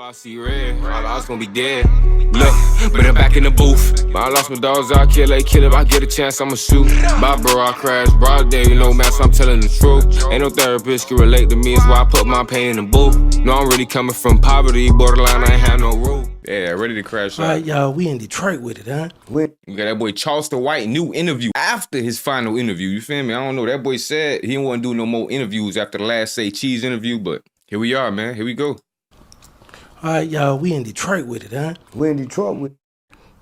I see red, I was gonna be dead. Look, but I'm back in the booth. I lost my dogs, I kill a killer. If I get a chance, I'ma shoot. My bro, I crash, broad day, you know, man, so I'm telling the truth. Ain't no therapist can relate to me, it's why I put my pain in the booth. No, I'm really coming from poverty, borderline, I ain't have no roof. Yeah, ready to crash out. All right, y'all, we in Detroit with it, huh? We got that boy Charleston White, new interview after his final interview, you feel me? I don't know, that boy said he didn't want to do no more interviews after the last Say Cheese interview, but here we are, man, here we go. All right, y'all, we in Detroit with it, huh? We're in Detroit with it.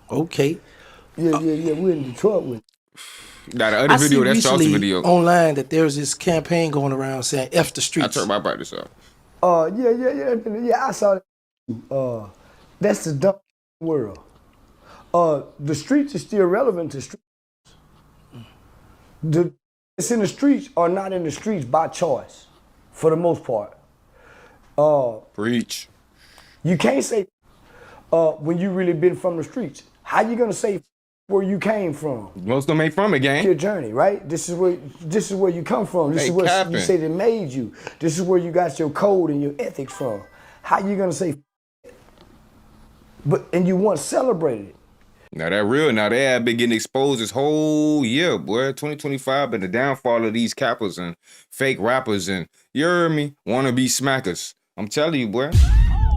Okay. Yeah, we're in Detroit with it. Now, the other video, that's Charleston video. Online that there's this campaign going around saying F the streets. I turned my brightness up. Yeah, I saw that. That's the dumb world. The streets are still relevant to streets. It's in the streets are not in the streets by choice, for the most part. Preach. You can't say when you really been from the streets. How you gonna say where you came from? Most of them ain't from it, gang. Your journey, right? This is where you come from. This is what you say that made you. This is where you got your code and your ethics from. How you gonna say? And you once celebrated it. Now that real, now they have been getting exposed this whole year, boy. 2025 been the downfall of these cappers and fake rappers and, you heard me, wannabe smackers. I'm telling you, boy.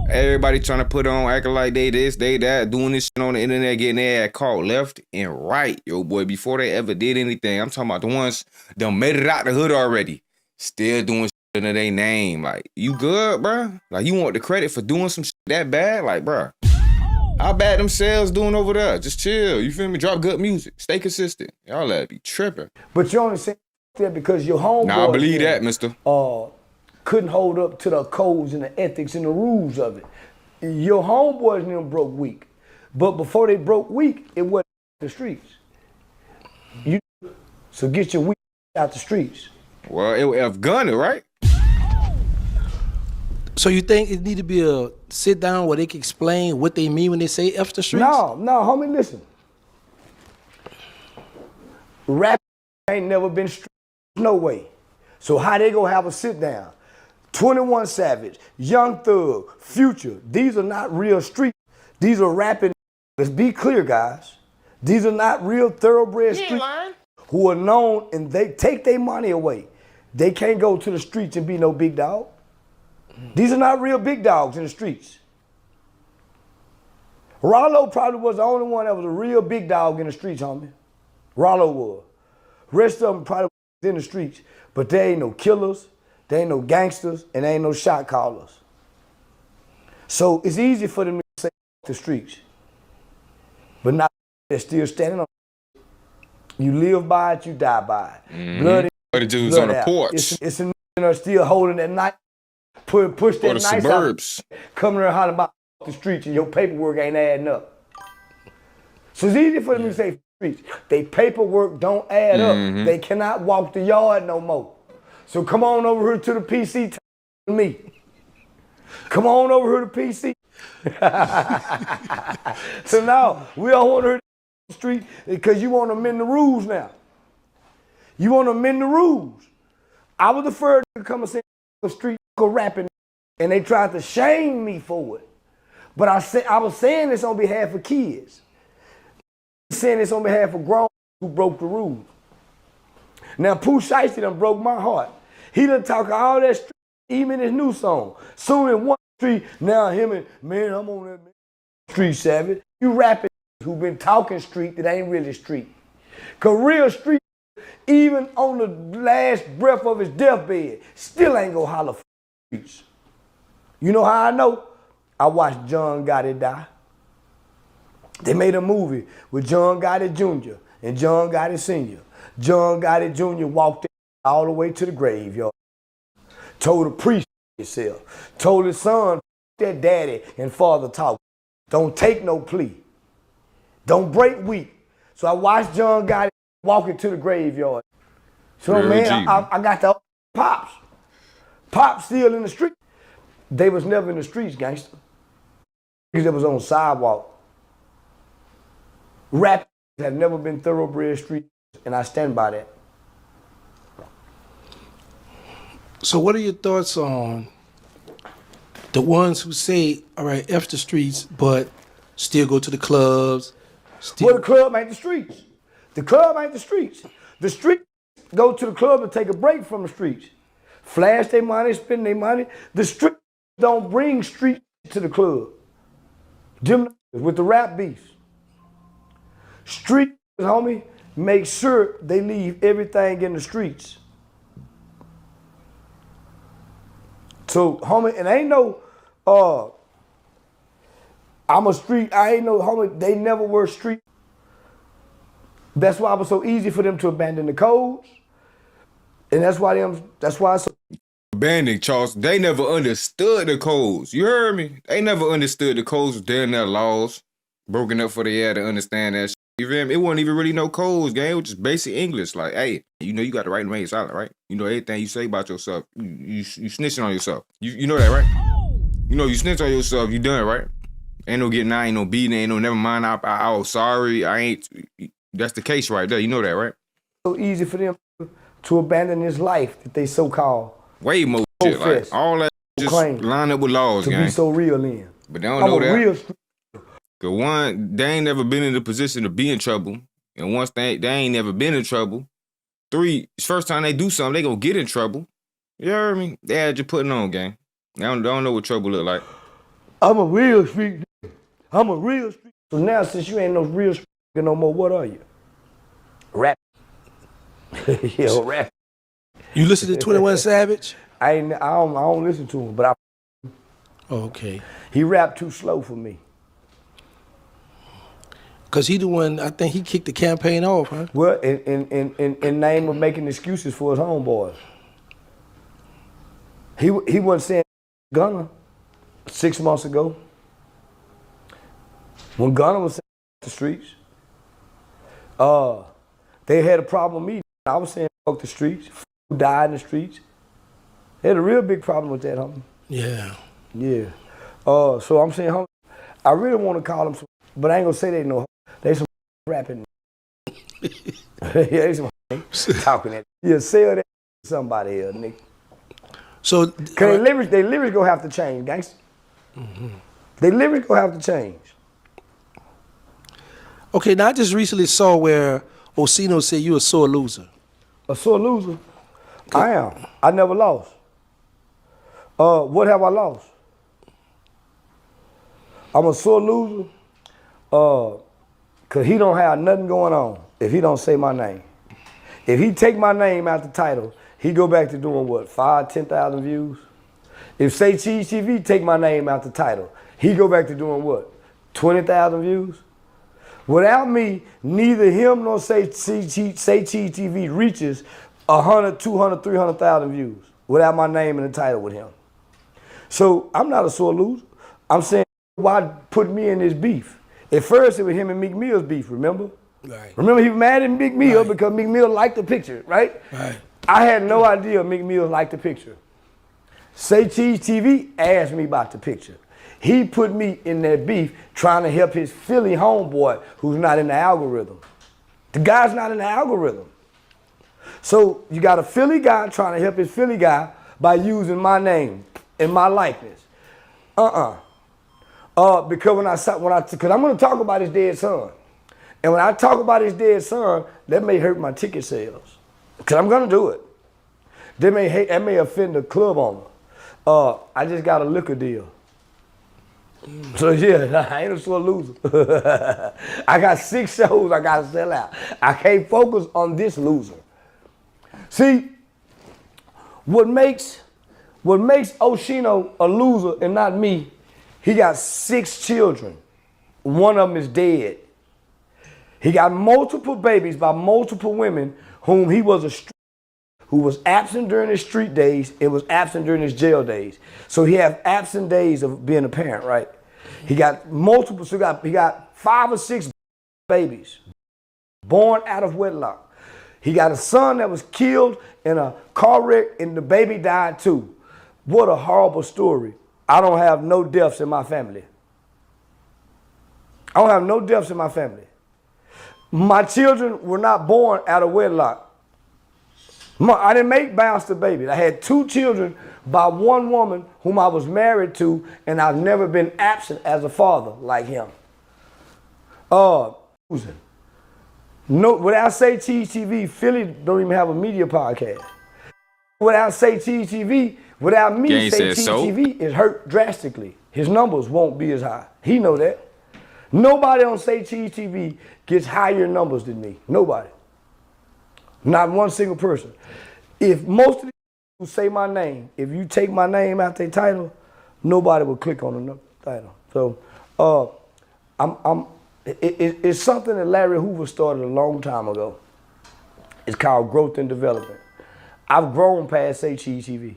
Everybody trying to put on, acting like they this, they that, doing this shit on the internet, getting their ass caught left and right, yo, boy, before they ever did anything. I'm talking about the ones that made it out the hood already, still doing shit under their name. Like, you good, bro? Like, you want the credit for doing some shit that bad? Like, bro, how bad them sales doing over there? Just chill, you feel me? Drop good music, stay consistent. Y'all that be tripping. But you only say that because your homeboy. Nah, I believe that, mister. Couldn't hold up to the codes and the ethics and the rules of it. Your homeboys and them broke weak. But before they broke weak, it wasn't the streets. So get your weak out the streets. Well, it was Afghani, right? So you think it need to be a sit down where they can explain what they mean when they say F the streets? No, homie, listen. Rap ain't never been street, no way. So how they gonna have a sit down? 21 Savage, Young Thug, Future, these are not real streets. These are rapping. Let's be clear, guys. These are not real thoroughbred streets who are known, and they take their money away. They can't go to the streets and be no big dog. These are not real big dogs in the streets. Rollo probably was the only one that was a real big dog in the streets, homie. Rollo was. Rest of them probably was in the streets, but they ain't no killers. There ain't no gangsters, and there ain't no shot callers. So it's easy for them to say the streets. But not they're still standing on it. You live by it, you die by it. Mm-hmm. Blood dudes on the porch. It's a nigga still holding that knife, push that knife suburbs. Out, coming there hollering about the streets, and your paperwork ain't adding up. So it's easy for them to say streets. They paperwork don't add up. They cannot walk the yard no more. So come on over here to the PC to me. Come on over here to PC. So now, we don't want to hear the street because you want to amend the rules now. You want to amend the rules. I was the first to come and say the street rapping, and they tried to shame me for it. But I was saying this on behalf of kids. Saying this on behalf of grown who broke the rules. Now, Pooh Shiesty done broke my heart. He done talk all that street, even his new song. Soon in one street, now him and, man, I'm on that street, Savage. You rapping who been talking street that ain't really street. Cause real street, even on the last breath of his deathbed, still ain't gonna holler for streets. You know how I know? I watched John Gotti die. They made a movie with John Gotti Jr. and John Gotti Sr. John Gotti Jr. walked all the way to the graveyard. Told the priest himself. Told his son, that daddy and father talk. Don't take no plea. Don't break weak. So I watched John Gotti walking to the graveyard. So man, I got the Pops. Pops still in the street. They was never in the streets, gangster. They was on sidewalk. Rap have never been thoroughbred street. And I stand by that. So what are your thoughts on The ones who say, all right, F the streets, but still go to the clubs. Still. Well, the club ain't the streets. The club ain't the streets. The streets go to the club and take a break from the streets. Flash their money, spend their money. The streets don't bring street to the club. Them with the rap beefs. Street, homie, make sure they leave everything in the streets. So, homie, and ain't no, I'm a street, I ain't no, homie, they never were street. That's why it was so easy for them to abandon the codes. And that's why it's so Abandoning Charleston. They never understood the codes. You heard me? They never understood the codes, damn their laws. Broken up for the air to understand that shit. You feel me? It wasn't even really no codes, gang. It was just basic English. Like, hey, you know you got the right to remain silent, right? You know everything you say about yourself. You snitching on yourself. You know that, right? You know you snitch on yourself, you done, right? Ain't no getting out, ain't no beating, ain't no never mind. Oh, sorry, I ain't. That's the case right there. You know that, right? So easy for them to abandon this life that they so-called way more shit. Like, all that just line up with laws, to gang. be so real in. But they don't know that. Cause one, they ain't never been in the position to be in trouble. And once they ain't never been in trouble. 3, first time they do something, they gonna get in trouble. You heard me? They had you putting on, gang. They don't know what trouble look like. I'm a real street. I'm a real street. So now, since you ain't no real street no more, what are you? Rap. Yeah, rap. You listen to 21 Savage? I don't listen to him, but okay. He rapped too slow for me. Cause he the one, I think he kicked the campaign off, huh? Well, in name of making excuses for his homeboys. He wasn't saying Gunna 6 months ago. When Gunna was saying the streets, they had a problem with me. I was saying fuck the streets, who died in the streets. They had a real big problem with that, homie. Yeah. Yeah. So I'm saying, homie, I really want to call them, but I ain't gonna say they know. They some rapping. Yeah, they some talking that. Yeah, sell that to somebody else, nigga. So, cause they lyrics gonna have to change, gangsta. Mm-hmm. They lyrics gonna have to change. Okay, now I just recently saw where Osino said you a sore loser. A sore loser? Okay. I am. I never lost. What have I lost? I'm a sore loser. Cause he don't have nothing going on if he don't say my name. If he take my name out the title, he go back to doing what, 5,000, 10,000 views? If Say Cheese TV take my name out the title, he go back to doing what, 20,000 views? Without me, neither him nor Say Cheese TV reaches 100, 200, 300,000 views without my name in the title with him. So I'm not a sore loser. I'm saying, why put me in this beef? At first, it was him and Meek Mill's beef, remember? Right. Remember, he was mad at Meek Mill because Meek Mill liked the picture, right? Right. I had no idea Meek Mill liked the picture. Say Cheese TV asked me about the picture. He put me in that beef trying to help his Philly homeboy who's not in the algorithm. The guy's not in the algorithm. So you got a Philly guy trying to help his Philly guy by using my name and my likeness. Because because I'm gonna talk about his dead son. And when I talk about his dead son, that may hurt my ticket sales. Because I'm gonna do it. That may offend the club owner. I just got a liquor deal. So yeah, I ain't a sore loser. I got 6 shows I gotta sell out. I can't focus on this loser. See, what makes Oshino a loser and not me, he got 6 children. One of them is dead. He got multiple babies by multiple women whom he was who was absent during his street days and was absent during his jail days. So he have absent days of being a parent, right? He got multiple, so he got 5 or 6 babies born out of wedlock. He got a son that was killed in a car wreck and the baby died too. What a horrible story. I don't have no deaths in my family. I don't have no deaths in my family. My children were not born out of wedlock. I didn't make bounce to babies. I had 2 children by one woman whom I was married to, and I've never been absent as a father like him. No, without Say Cheese TV, Philly don't even have a media podcast. Without Say Cheese TV, without me, Say Cheese TV is hurt drastically. His numbers won't be as high. He know that. Nobody on Say Cheese TV gets higher numbers than me. Nobody. Not one single person. If most of the people who say my name, if you take my name out their title, nobody will click on the title. So it's something that Larry Hoover started a long time ago. It's called growth and development. I've grown past Say Cheese TV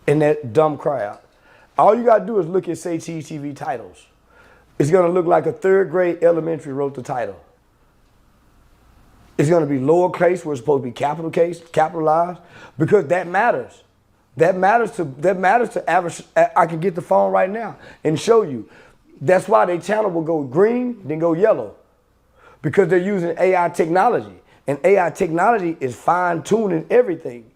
in that dumb crowd. All you gotta do is look at Say Cheese TV titles. It's gonna look like a third grade elementary wrote the title. It's gonna be lowercase where it's supposed to be capitalized, because that matters. That matters to average. I can get the phone right now and show you. That's why their channel will go green, then go yellow, because they're using AI technology. And AI technology is fine-tuning everything.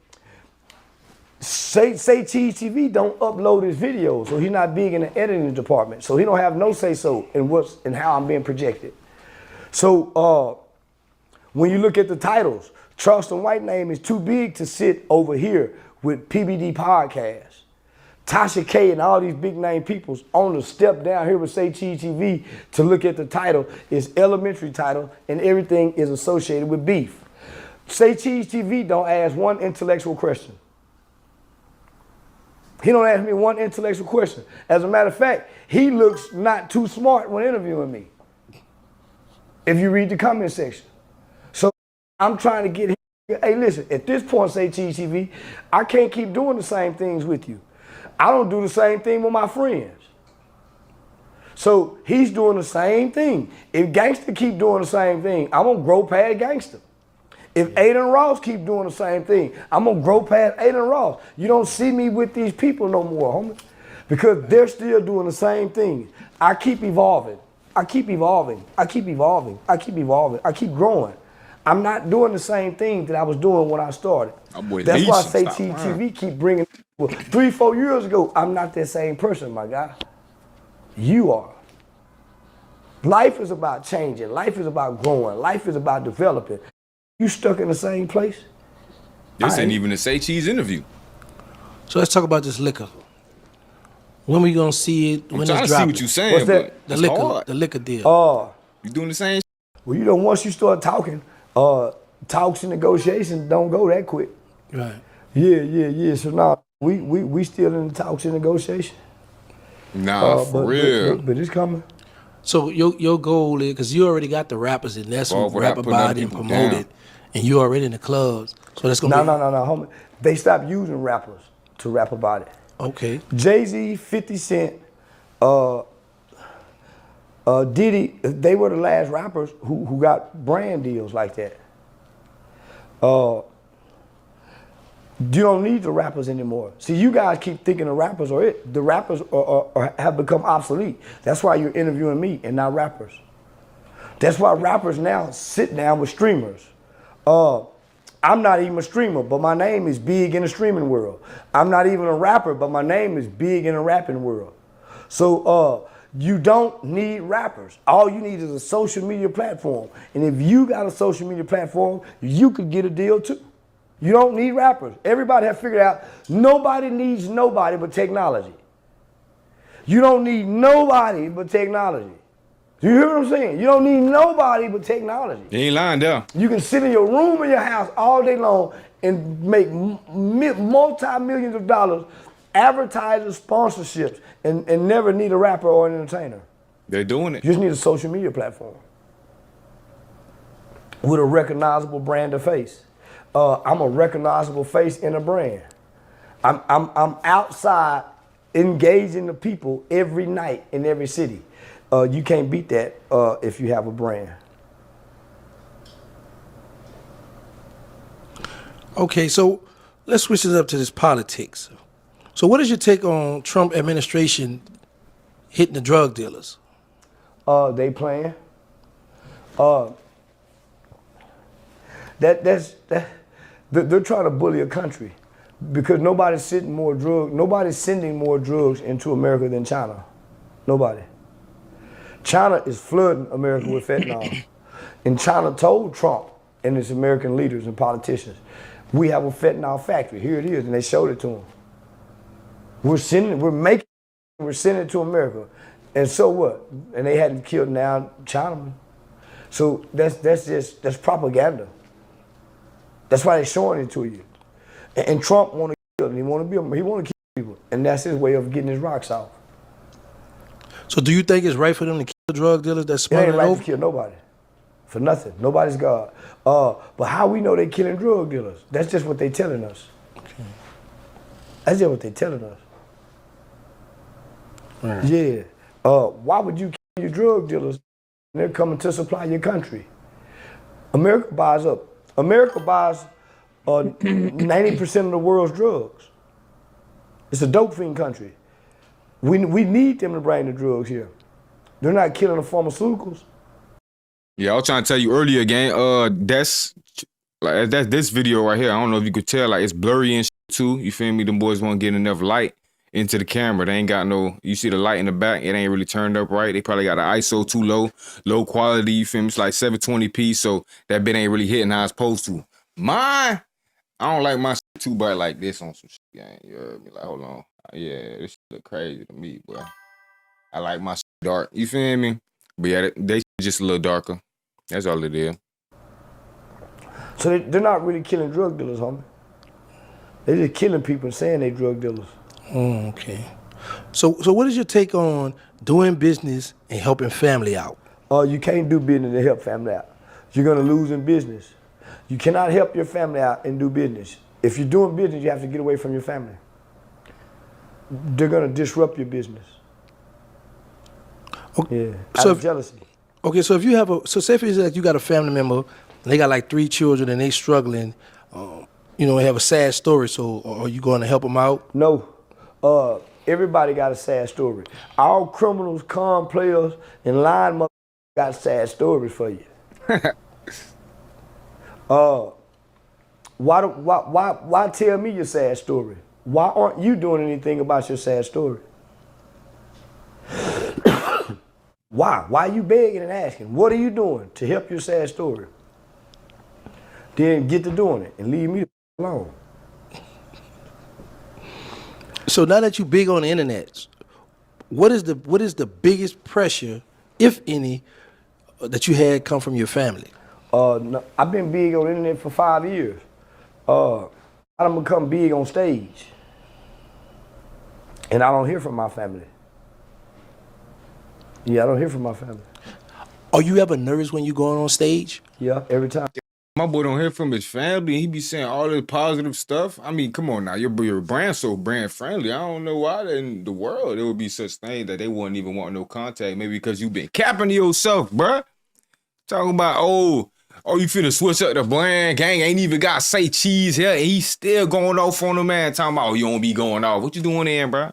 Say Cheese TV don't upload his videos, so he's not big in the editing department. So he don't have no say-so in how I'm being projected. So when you look at the titles, Charleston White name is too big to sit over here with PBD Podcast. Tasha K and all these big name peoples on the step down here with Say Cheese TV to look at the title is elementary title, and everything is associated with beef. Say Cheese TV don't ask one intellectual question. He don't ask me one intellectual question. As a matter of fact, he looks not too smart when interviewing me, if you read the comment section. So I'm trying to get him, hey listen, at this point, Say Cheese TV, I can't keep doing the same things with you. I don't do the same thing with my friends. So he's doing the same thing. If Gangsta keep doing the same thing, I'm gonna grow past Gangsta. If Aiden Ross keep doing the same thing, I'm gonna grow past Aiden Ross. You don't see me with these people no more, homie, because they're still doing the same thing. I keep evolving. I keep evolving. I keep evolving. I keep evolving. I keep growing. I'm not doing the same thing that I was doing when I started. That's why Say Cheese TV keep bringing people. 3-4 years ago, I'm not that same person, my guy. You are. Life is about changing. Life is about growing. Life is about developing. You stuck in the same place? This ain't even a Say Cheese interview. So let's talk about this liquor. When we gonna see it? When I'm trying it's to see dropping? what you're saying. What's that? The liquor deal. You doing the same? Well, you know, once you start talking, talks and negotiations don't go that quick. Right. Yeah. So now we still in the talks and negotiation. Nah, for real. But it's coming. So your goal is, because you already got the rappers, and that's who rap about it and promote it, and you already in the clubs. So that's gonna No, homie. They stopped using rappers to rap about it. Okay. Jay-Z, 50 Cent, Diddy, they were the last rappers who got brand deals like that. You don't need the rappers anymore. See, you guys keep thinking the rappers are it. The rappers have become obsolete. That's why you're interviewing me and not rappers. That's why rappers now sit down with streamers. I'm not even a streamer, but my name is big in the streaming world. I'm not even a rapper, but my name is big in the rapping world. So you don't need rappers. All you need is a social media platform. And if you got a social media platform, you could get a deal too. You don't need rappers. Everybody has figured out nobody needs nobody but technology. You don't need nobody but technology. Do you hear what I'm saying? You don't need nobody but technology. You ain't lying there. You can sit in your room in your house all day long and make multi-millions of dollars, advertisers, sponsorships, and never need a rapper or an entertainer. They're doing it. You just need a social media platform with a recognizable brand of face. I'm a recognizable face in a brand. I'm outside engaging the people every night in every city. You can't beat that if you have a brand. Okay, so let's switch it up to this politics. So what is your take on Trump administration hitting the drug dealers? They playing. They're trying to bully a country Because nobody's sending more drugs into America than China. Nobody. China is flooding America with fentanyl. And China told Trump and his American leaders and politicians, we have a fentanyl factory. Here it is, and they showed it to them. We're sending it to America. And so what? And they hadn't killed now Chinamen. So that's propaganda. That's why they're showing it to you. And Trump want to kill, and he want to kill people, and that's his way of getting his rocks off. So do you think it's right for them to kill drug dealers that's It smuggling ain't right over? to kill nobody, for nothing. Nobody's God. But how we know they killing drug dealers? That's just what they telling us. Okay. That's just what they telling us. Right. Yeah. Why would you kill your drug dealers? They're coming to supply your country. America buys 90% of the world's drugs. It's a dope fiend country. We need them to bring the drugs here. They're not killing the pharmaceuticals. Yeah, I was trying to tell you earlier, gang. That's this video right here. I don't know if you could tell, like it's blurry and shit too. You feel me? Them boys won't get enough light into the camera. They ain't got no. You see the light in the back? It ain't really turned up right. They probably got the ISO too low quality. You feel me? It's like 720p, so that bit ain't really hitting how it's supposed to. Mine, I don't like my shit too bright like this on some shit, gang. You heard me? Like, hold on. Yeah, this shit look crazy to me, boy. I like my shit dark. You feel me? But yeah, they just a little darker. That's all it is. So they're not really killing drug dealers, homie. They're just killing people and saying they drug dealers. Okay. So what is your take on doing business and helping family out? You can't do business and help family out. You're gonna lose in business. You cannot help your family out and do business. If you're doing business, you have to get away from your family. They're gonna disrupt your business. Okay. Yeah, out of jealousy. Okay, so if you have say for example, you got a family member, and they got like 3 children and they struggling, and have a sad story. So are you going to help them out? No. Everybody got a sad story. All criminals, con players, and lying motherfuckers got sad stories for you. Why tell me your sad story? Why aren't you doing anything about your sad story? Why? Why are you begging and asking? What are you doing to help your sad story? Then get to doing it and leave me alone. So now that you big on the internet, what is the biggest pressure, if any, that you had come from your family? No, I've been big on the internet for 5 years. I done become big on stage. And I don't hear from my family. Yeah, I don't hear from my family. Are you ever nervous when you going on stage? Yeah, every time. My boy don't hear from his family. He be saying all this positive stuff. I mean, come on now. Your brand so brand friendly. I don't know why in the world there would be such thing that they wouldn't even want no contact. Maybe because you been capping to yourself, bruh. Talking about, oh, you finna switch up the brand. Gang ain't even got say cheese here. And he's still going off on the man. Talking about, oh, you don't be going off. What you doing there, bruh?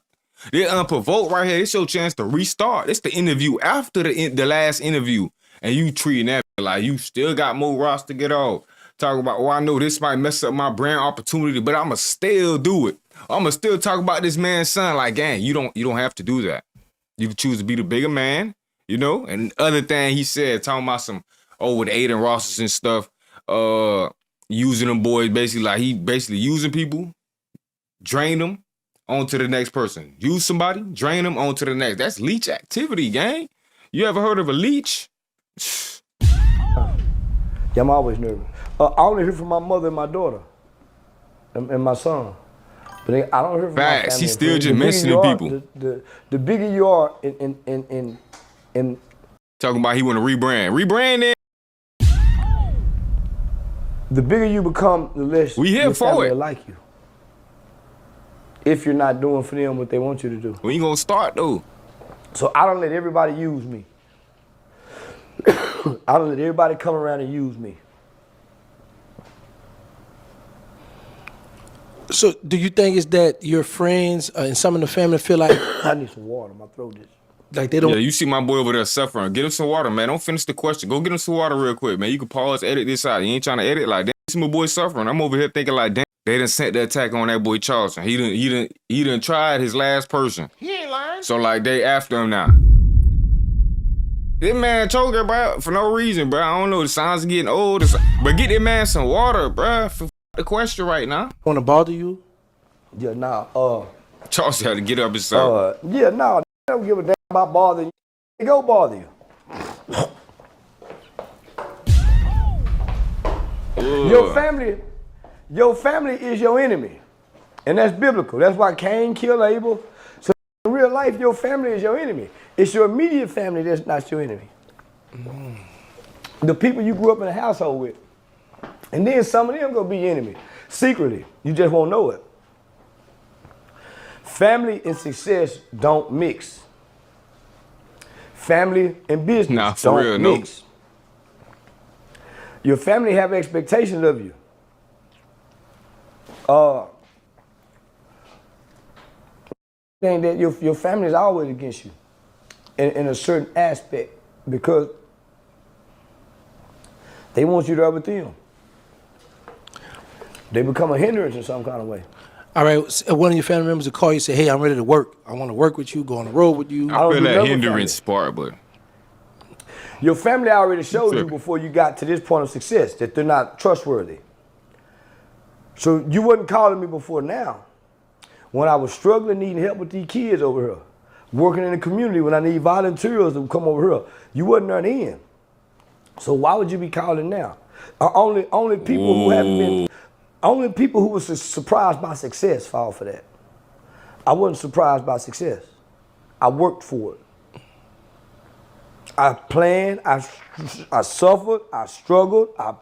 They're unprovoked right here. It's your chance to restart. It's the interview after the last interview. And you treating that like you still got more rocks to get off. Talking about, I know this might mess up my brand opportunity, but I'ma still do it. I'ma still talk about this man's son. Like, gang, you don't have to do that. You can choose to be the bigger man, And other thing he said, talking about some, with Aiden Rosses and stuff, using them boys basically like he basically using people, drain them, on to the next person. Use somebody, drain them, on to the next. That's leech activity, gang. You ever heard of a leech? Yeah, I'm always nervous. I only hear from my mother and my daughter and my son. But I don't hear from my family. He's still just mentioning people. The bigger you are in talking about he want to rebrand. Rebrand it. The bigger you become, the less we here your for family it. will like you. If you're not doing for them what they want you to do. When you gonna start though? So I don't let everybody use me. I don't let everybody come around and use me. So do you think it's that your friends and some of the family feel like I need some water, my throat is. Like they don't. Yeah, you see my boy over there suffering. Get him some water, man. Don't finish the question. Go get him some water real quick, man. You can pause, edit this out. You ain't trying to edit like that. See my boy suffering. I'm over here thinking like, damn, They done sent the attack on that boy Charleston. He done tried his last person. He ain't lying. So like they after him now. This man choking, bro, for no reason, bro. I don't know. The signs are getting old. But get that man some water, bro. For the question right now. Want to bother you? Yeah, nah. Charleston had to get up himself. Yeah, nah. I don't give a damn about bothering you. They go bother you. Your family is your enemy. And that's biblical. That's why Cain killed Abel. So in real life, your family is your enemy. It's your immediate family that's not your enemy. The people you grew up in a household with. And then some of them gonna be your enemy. Secretly. You just won't know it. Family and success don't mix. Family and business don't mix. Your family have expectations of you. Saying that your family is always against you in a certain aspect because they want you to have with them. They become a hindrance in some kind of way. All right, so one of your family members will call you and say, hey, I'm ready to work. I want to work with you, go on the road with you. I feel that hindrance part, but your family already showed you before you got to this point of success that they're not trustworthy. So you wasn't calling me before now. When I was struggling, needing help with these kids over here, working in the community, when I need volunteers to come over here, you wasn't there then. So why would you be calling now? Only people who haven't been, only people who were surprised by success fall for that. I wasn't surprised by success. I worked for it. I planned, I suffered, I struggled, I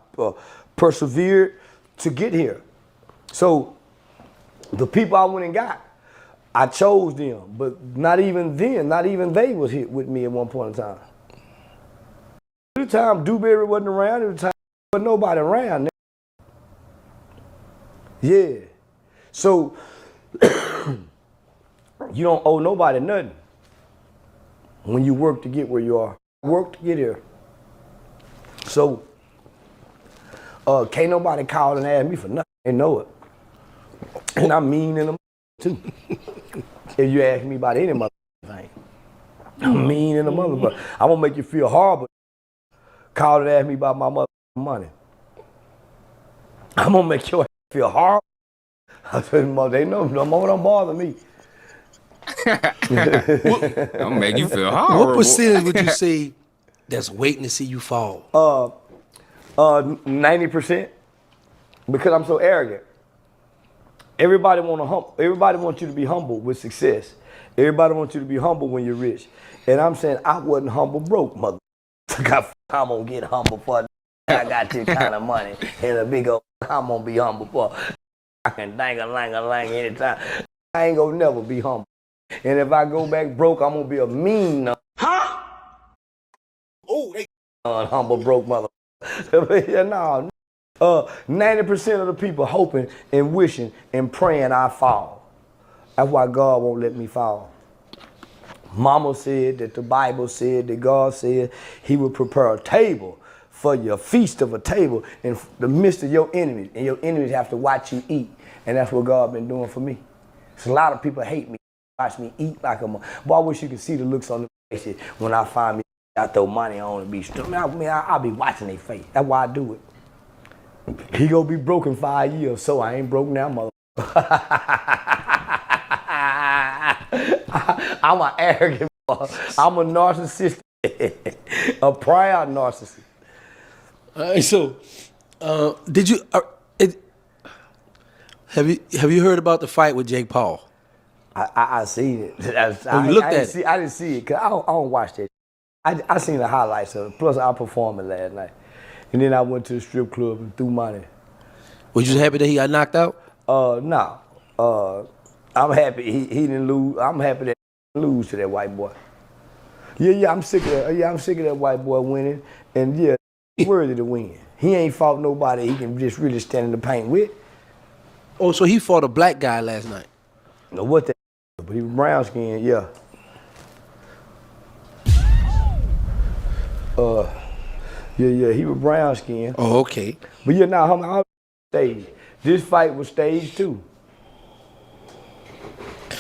persevered to get here. So the people I went and got, I chose them, but not even then, not even they was hit with me at one point in time. At the time Dewberry wasn't around, at the time there wasn't nobody around. Yeah. So you don't owe nobody nothing when you work to get where you are. Work to get here. So can't nobody call and ask me for nothing. They know it. And I'm mean in them too. If you ask me about any mother thing, I'm mean in the mother, but I'm gonna make you feel horrible. Call and ask me about my mother money. I'm gonna make you feel horrible. I said, mother, they know, no more don't bother me. I'll make you feel horrible. What percentage would you say that's waiting to see you fall? 90%, because I'm so arrogant. Everybody wants you to be humble with success. Everybody wants you to be humble when you're rich. And I'm saying I wasn't humble broke, mother. I'm gonna get humble for I got this kind of money and a big old I'm gonna be humble for. I can dang-a-lang-a-lang anytime. I ain't gonna never be humble. And if I go back broke, I'm gonna be a mean humble broke mother. No. 90% of the people hoping and wishing and praying I fall. That's why God won't let me fall. Mama said that the Bible said that God said he would prepare a table for your feast of a table in the midst of your enemies. And your enemies have to watch you eat. And that's what God been doing for me. So a lot of people hate me, watch me eat like a mother. But I wish you could see the looks on their faces when I find me, I throw money on and be stupid. I'll be watching their face. That's why I do it. He gonna be broke in 5 years, so I ain't broke now, mother. I'm an arrogant, I'm a narcissist, a proud narcissist. Did you have you heard about the fight with Jake Paul? I seen it. You looked at it. I didn't see it because I don't watch that. I seen the highlights of it. Plus, I performed it last night. And then I went to the strip club and threw money. Was you happy that he got knocked out? No. I'm happy he didn't lose. I'm happy that he didn't lose to that white boy. Yeah, I'm sick of that. Yeah, I'm sick of that white boy winning. And yeah, he's worthy to win. He ain't fought nobody he can just really stand in the paint with. Oh, so he fought a black guy last night? No, what that? But he was brown skinned, yeah. Yeah, he was brown skinned. Oh, okay. But yeah, now I stage This fight was stage 2. Yeah,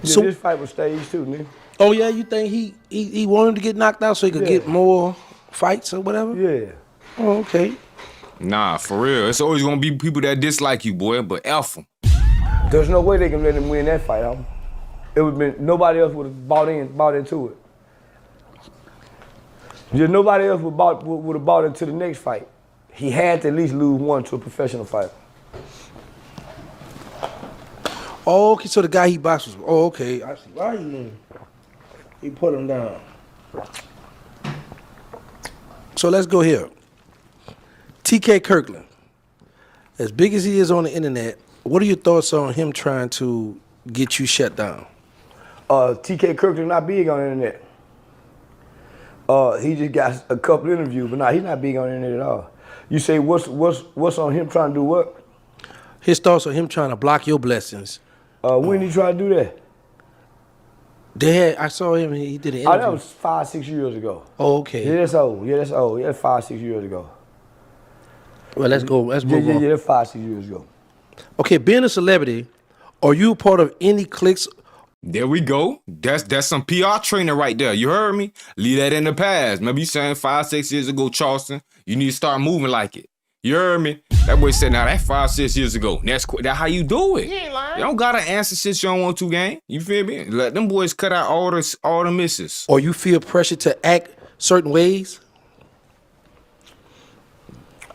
So- this fight was stage 2, nigga. Oh yeah, you think he wanted to get knocked out so he could Yeah. get more fights or whatever? Yeah. Oh, okay. Nah, for real. It's always gonna be people that dislike you, boy, but F them. There's no way they can let him win that fight, homie. It would been nobody else would have bought into it. Just nobody else would have bought into the next fight. He had to at least lose one to a professional fighter. Oh, okay. So the guy he boxed was. Oh, okay. I see. Why he put him down? So let's go here. TK Kirkland. As big as he is on the internet, what are your thoughts on him trying to get you shut down? TK Kirkland not big on the internet. He just got a couple interviews, but he's not big on the internet at all. You say what's on him trying to do what? His thoughts on him trying to block your blessings. When did he try to do that? I saw him. He did an Oh, interview. that was 5-6 years ago. Oh, okay. Yeah, that's old. Yeah, that's old. Yeah, that's 5-6 years ago. Well, let's go. Let's Yeah, move on. that's 5-6 years ago. Okay, being a celebrity, are you a part of any cliques? There we go. That's some PR training right there. You heard me? Leave that in the past. Maybe you saying 5-6 years ago, Charleston, you need to start moving like it. You heard me? That boy said, now that's 5-6 years ago. That's how you do it. You don't gotta answer shit you don't want to, gang. You feel me? Let them boys cut out all the misses. Or you feel pressure to act certain ways?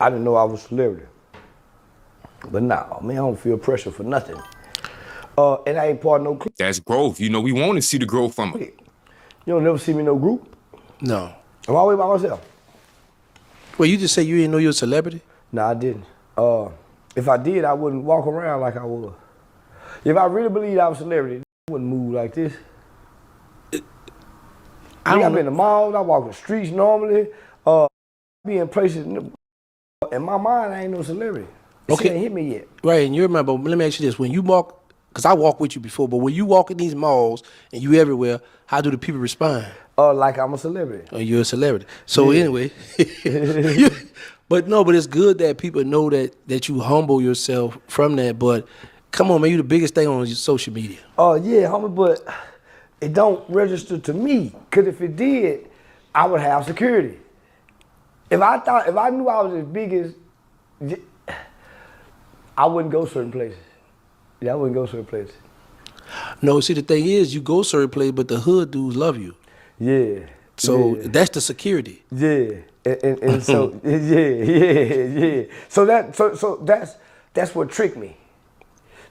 I didn't know I was a celebrity. But nah, man, I don't feel pressure for nothing. And I ain't part of no clique. That's growth. You know, we want to see the growth from it. You don't never see me in no group. No. I'm always by myself. Well, you just say you didn't know you were a celebrity? No, I didn't. If I did, I wouldn't walk around like I was. If I really believed I was a celebrity, I wouldn't move like this. I've been in the malls, I walk the streets normally, be in places, in my mind, I ain't no celebrity. It Okay. ain't hit me yet. Right, and you remember, let me ask you this. When you walk, because I walked with you before, but when you walk in these malls and you everywhere, how do the people respond? Like I'm a celebrity. Oh, you're a celebrity. So anyway, but it's good that people know that you humble yourself from that. But come on, man, you the biggest thing on your social media. Oh yeah, homie, but it don't register to me. Cause if it did, I would have security. If I knew I was as big as, I wouldn't go certain places. Yeah, I wouldn't go certain places. No, see, the thing is, you go certain places, but the hood dudes love you. Yeah. So yeah. that's the security. Yeah, and so yeah. So that's what tricked me.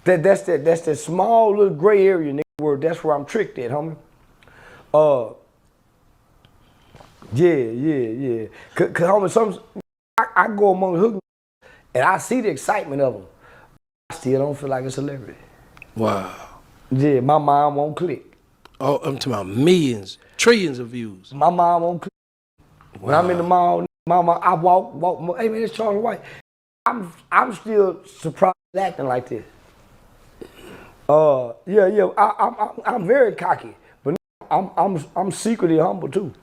That's that small little gray area, nigga, where that's where I'm tricked at, homie. Yeah. Cause homie, I go among the hood and I see the excitement of them. I still don't feel like a celebrity. Wow. Yeah, my mom won't click. Oh, I'm talking about millions, trillions of views. My mom won't click. When I'm in the mall, mama, I walk. Hey man, it's Charles White. I'm still surprised acting like this. Yeah. I'm very cocky, but I'm secretly humble too.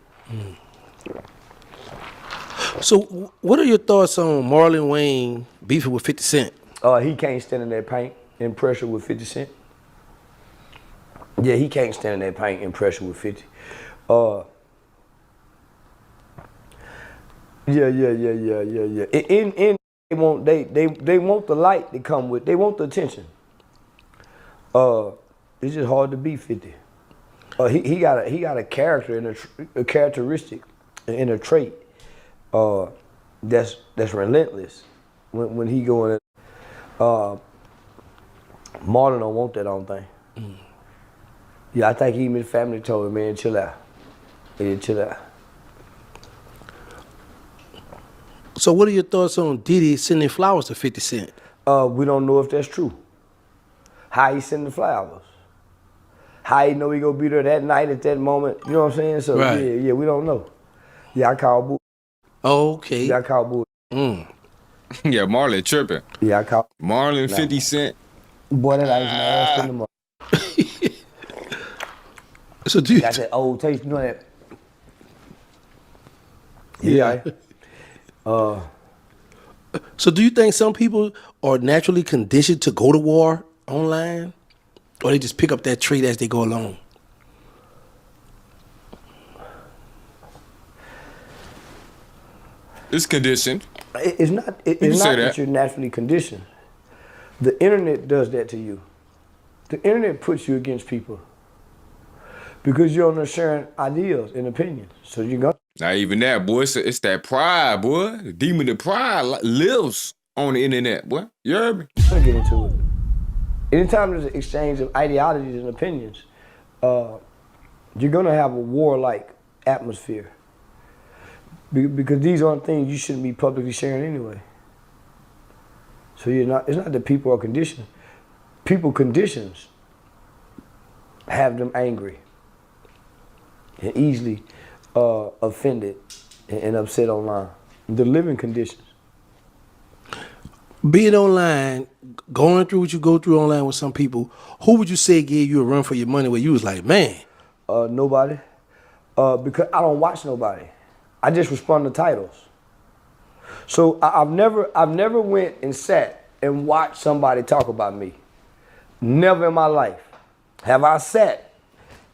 So, what are your thoughts on Marlon Wayne beefing with 50 Cent? He can't stand in that paint and pressure with 50 Cent. Yeah, he can't stand in that paint and pressure with 50. Yeah. And they want the light to come with. They want the attention. It's just hard to beat 50. He got a character and a characteristic and a trait that's relentless when he going. Marlon don't want that on thing. Yeah, I think even his family told him, man, chill out. Yeah, chill out. So what are your thoughts on Diddy sending flowers to 50 Cent? We don't know if that's true. How he send the flowers. How he know he gonna be there that night at that moment. You know what I'm saying? So Right. yeah, we don't know. Yeah, I call bull. Okay. Yeah, I call bull. Yeah, Marlon tripping. Yeah, I call. Marlon, 50 Cent. Boy, that ice ass in the mouth. So do you, Got that old taste, you know that? Yeah. So do you think some people are naturally conditioned to go to war online? Or they just pick up that trait as they go along? It's conditioned. It's not. can It's say not that. that you're naturally conditioned. The internet does that to you. The internet puts you against people because you're on there sharing ideas and opinions. So you're gonna. Not even that, boy. It's that pride, boy. The demon of pride lives on the internet, boy. You heard me? Get into it. Anytime there's an exchange of ideologies and opinions, you're gonna have a warlike atmosphere. Because these aren't things you shouldn't be publicly sharing anyway. So it's not that people are conditioned. People conditions have them angry and easily offended and upset online. The living conditions. Being online, going through what you go through online with some people, who would you say gave you a run for your money where you was like, man? Nobody. Because I don't watch nobody. I just respond to titles. So I've never went and sat and watched somebody talk about me. Never in my life have I sat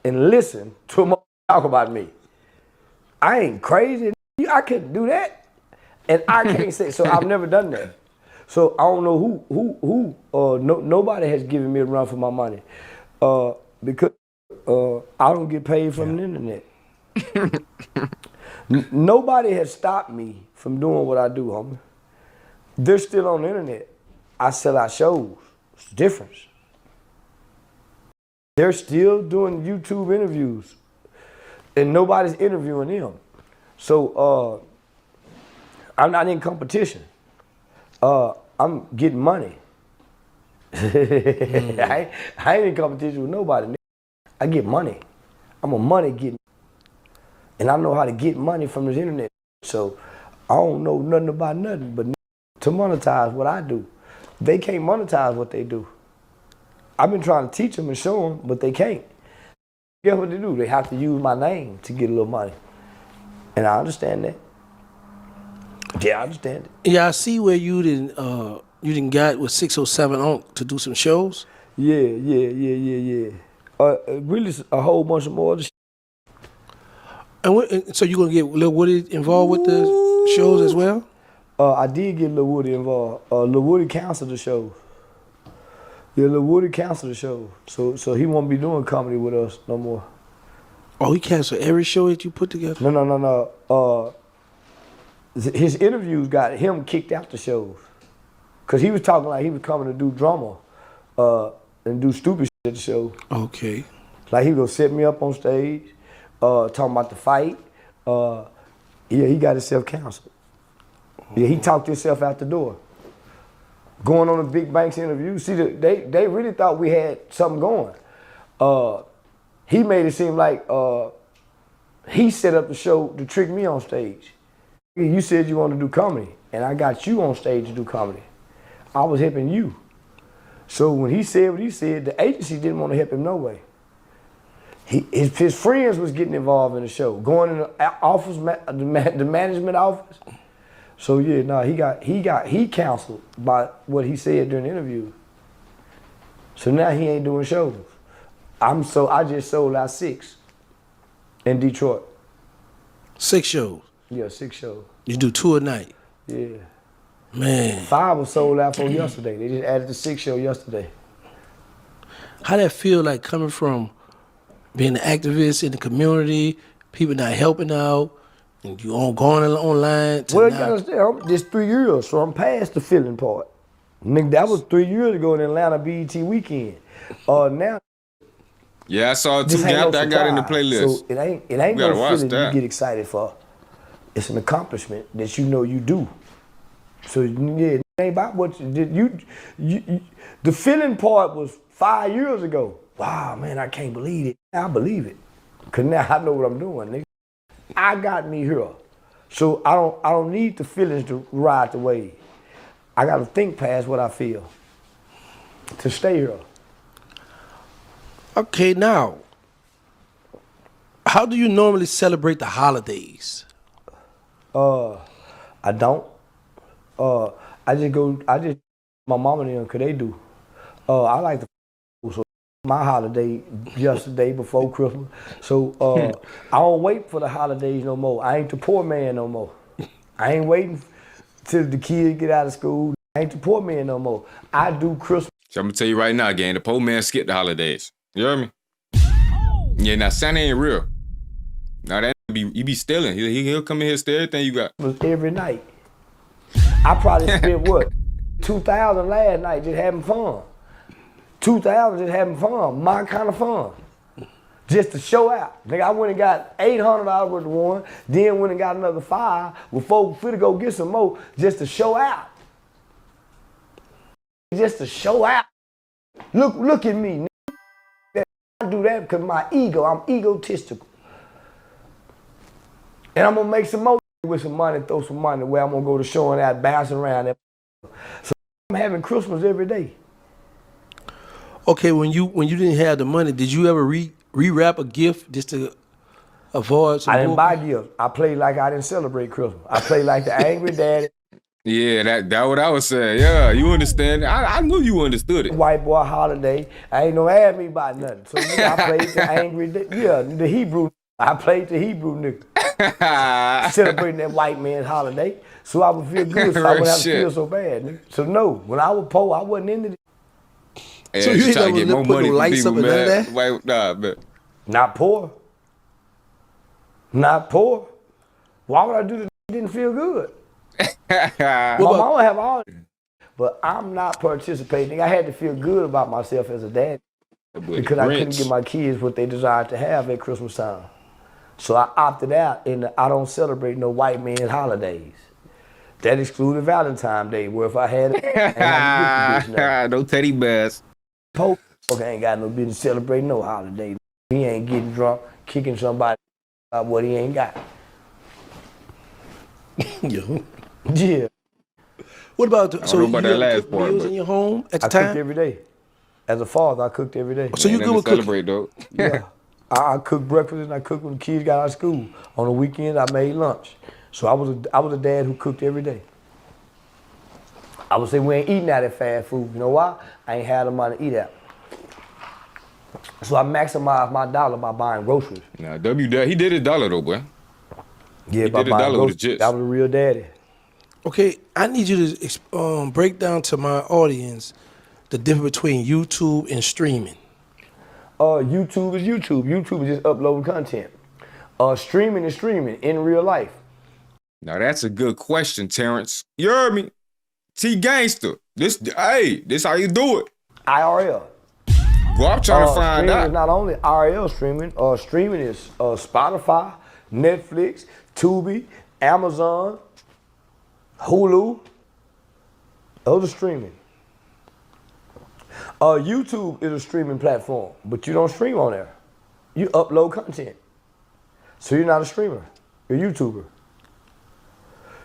and listened to a talk about me. I ain't crazy. I couldn't do that, and I can't say. So I've never done that. So I don't know who. Nobody has given me a run for my money, because I don't get paid from the internet. Nobody has stopped me from doing what I do, homie. They're still on the internet. I sell out shows. It's the difference. They're still doing YouTube interviews, and nobody's interviewing them. So I'm not in competition. I'm getting money. I ain't in competition with nobody. I get money. I'm a money getting. And I know how to get money from this internet. So I don't know nothing about nothing but to monetize what I do. They can't monetize what they do. I've been trying to teach them and show them, but they can't. Guess what they do? They have to use my name to get a little money. And I understand that. Yeah, I understand it. Yeah, I see where you didn't got with 607 on to do some shows. Yeah. Really a whole bunch of more other shit. And so you gonna get Lil Woody involved with the shows as well? I did get Lil Woody involved. Lil Woody canceled the show. Yeah, Lil Woody canceled the show. So he won't be doing comedy with us no more. Oh, he canceled every show that you put together? No. His interviews got him kicked out the shows. Cause he was talking like he was coming to do drama and do stupid shit at the show. Okay. Like he was gonna set me up on stage, talking about the fight. Yeah, he got himself canceled. Yeah, he talked himself out the door. Going on the Big Banks interview, see, they really thought we had something going. He made it seem like he set up the show to trick me on stage. You said you want to do comedy, and I got you on stage to do comedy. I was helping you. So when he said what he said, the agency didn't want to help him no way. His friends was getting involved in the show, going in the office, the management office. So yeah, no, he canceled by what he said during the interview. So now he ain't doing shows. I just sold out 6 in Detroit. 6 shows. Yeah, 6 shows. You do 2 a night. Yeah. Man. 5 was sold out for yesterday. They just added the 6th show yesterday. How that feel like coming from being an activist in the community, people not helping out, and you on going online to Well, now. you understand, this 3 years, so I'm past the feeling part. Nigga, that was 3 years ago in Atlanta BET weekend. Now Yeah, I saw it too. this ain't no I got in the surprise. playlist. So it ain't We gotta no watch feeling that. you get excited for. It's an accomplishment that you know you do. So yeah, it ain't about what you did. The feeling part was 5 years ago. Wow, man, I can't believe it. I believe it, cause now I know what I'm doing, nigga. I got me here, so I don't need the feelings to ride the wave. I got to think past what I feel to stay here. Okay, now, how do you normally celebrate the holidays? I don't. my mama and them, cause they do. I like the so my holiday yesterday before Christmas. So I don't wait for the holidays no more. I ain't the poor man no more. I ain't waiting till the kids get out of school. I ain't the poor man no more. I do Christmas. So I'm gonna tell you right now, gang, the poor man skipped the holidays. You hear me? Yeah, now Santa ain't real. Now that he be stealing. He'll come in here steal everything you got. Every night. I probably spent what? $2,000 last night just having fun. $2,000 just having fun. My kind of fun. Just to show out. Nigga, I went and got $800 worth of one, then went and got another $5 with folks fit to go get some more just to show out. Just to show out. Look at me. Nigga. I do that because my ego, I'm egotistical. And I'm gonna make some more with some money, throw some money where I'm gonna go to showing out, bouncing around that. So I'm having Christmas every day. Okay, when you didn't have the money, did you ever rewrap a gift just to avoid some I didn't buy gifts. I played like I didn't celebrate Christmas. I played like the angry daddy. Yeah, that what I was saying. Yeah, you understand. I knew you understood it. White boy holiday. I ain't no ask me about nothing. So I played the angry, the Hebrew. I played the Hebrew nigga. Celebrating that white man's holiday. So I would feel good, so I wouldn't have to feel so bad, nigga. So no, when I was poor, I wasn't into it. Yeah, so you trying to get more money no lights from up people, and none of man. that? Wait, nah, man. Not poor. Not poor. Why would I do that? Didn't feel good. My mama have all that, but I'm not participating. I had to feel good about myself as a dad because I couldn't give my kids what they desired to have at Christmas time. So I opted out, and I don't celebrate no white man's holidays. That excluded Valentine's Day, where if I had it, I ain't had to get the bitch now. No teddy bears. Pope ain't got no business celebrating no holiday. He ain't getting drunk, kicking somebody about what he ain't got. Yo. Yeah. What about so know about you that ever last cook part, meals but in your home at the I time? cooked every day. As a father, I cooked every day. So you good with celebrate cooking? though. Yeah. I cooked breakfast and I cooked when the kids got out of school. On the weekend, I made lunch. So I was a dad who cooked every day. I would say we ain't eating out at fast food. You know why? I ain't had the money to eat out. So I maximized my dollar by buying groceries. Nah, he did $1 though, boy. Yeah, He by did buying $1 with the groceries. jits. That was a real daddy. Okay, I need you to break down to my audience the difference between YouTube and streaming. YouTube is YouTube. YouTube is just uploading content. Streaming is streaming in real life. Now that's a good question, Terrence. You heard me? T Gangster. This how you do it. IRL. Well, I'm trying to find Streaming out. is not only IRL streaming. Streaming is Spotify, Netflix, Tubi, Amazon, Hulu. Those are streaming. YouTube is a streaming platform, but you don't stream on there. You upload content. So you're not a streamer. You're a YouTuber.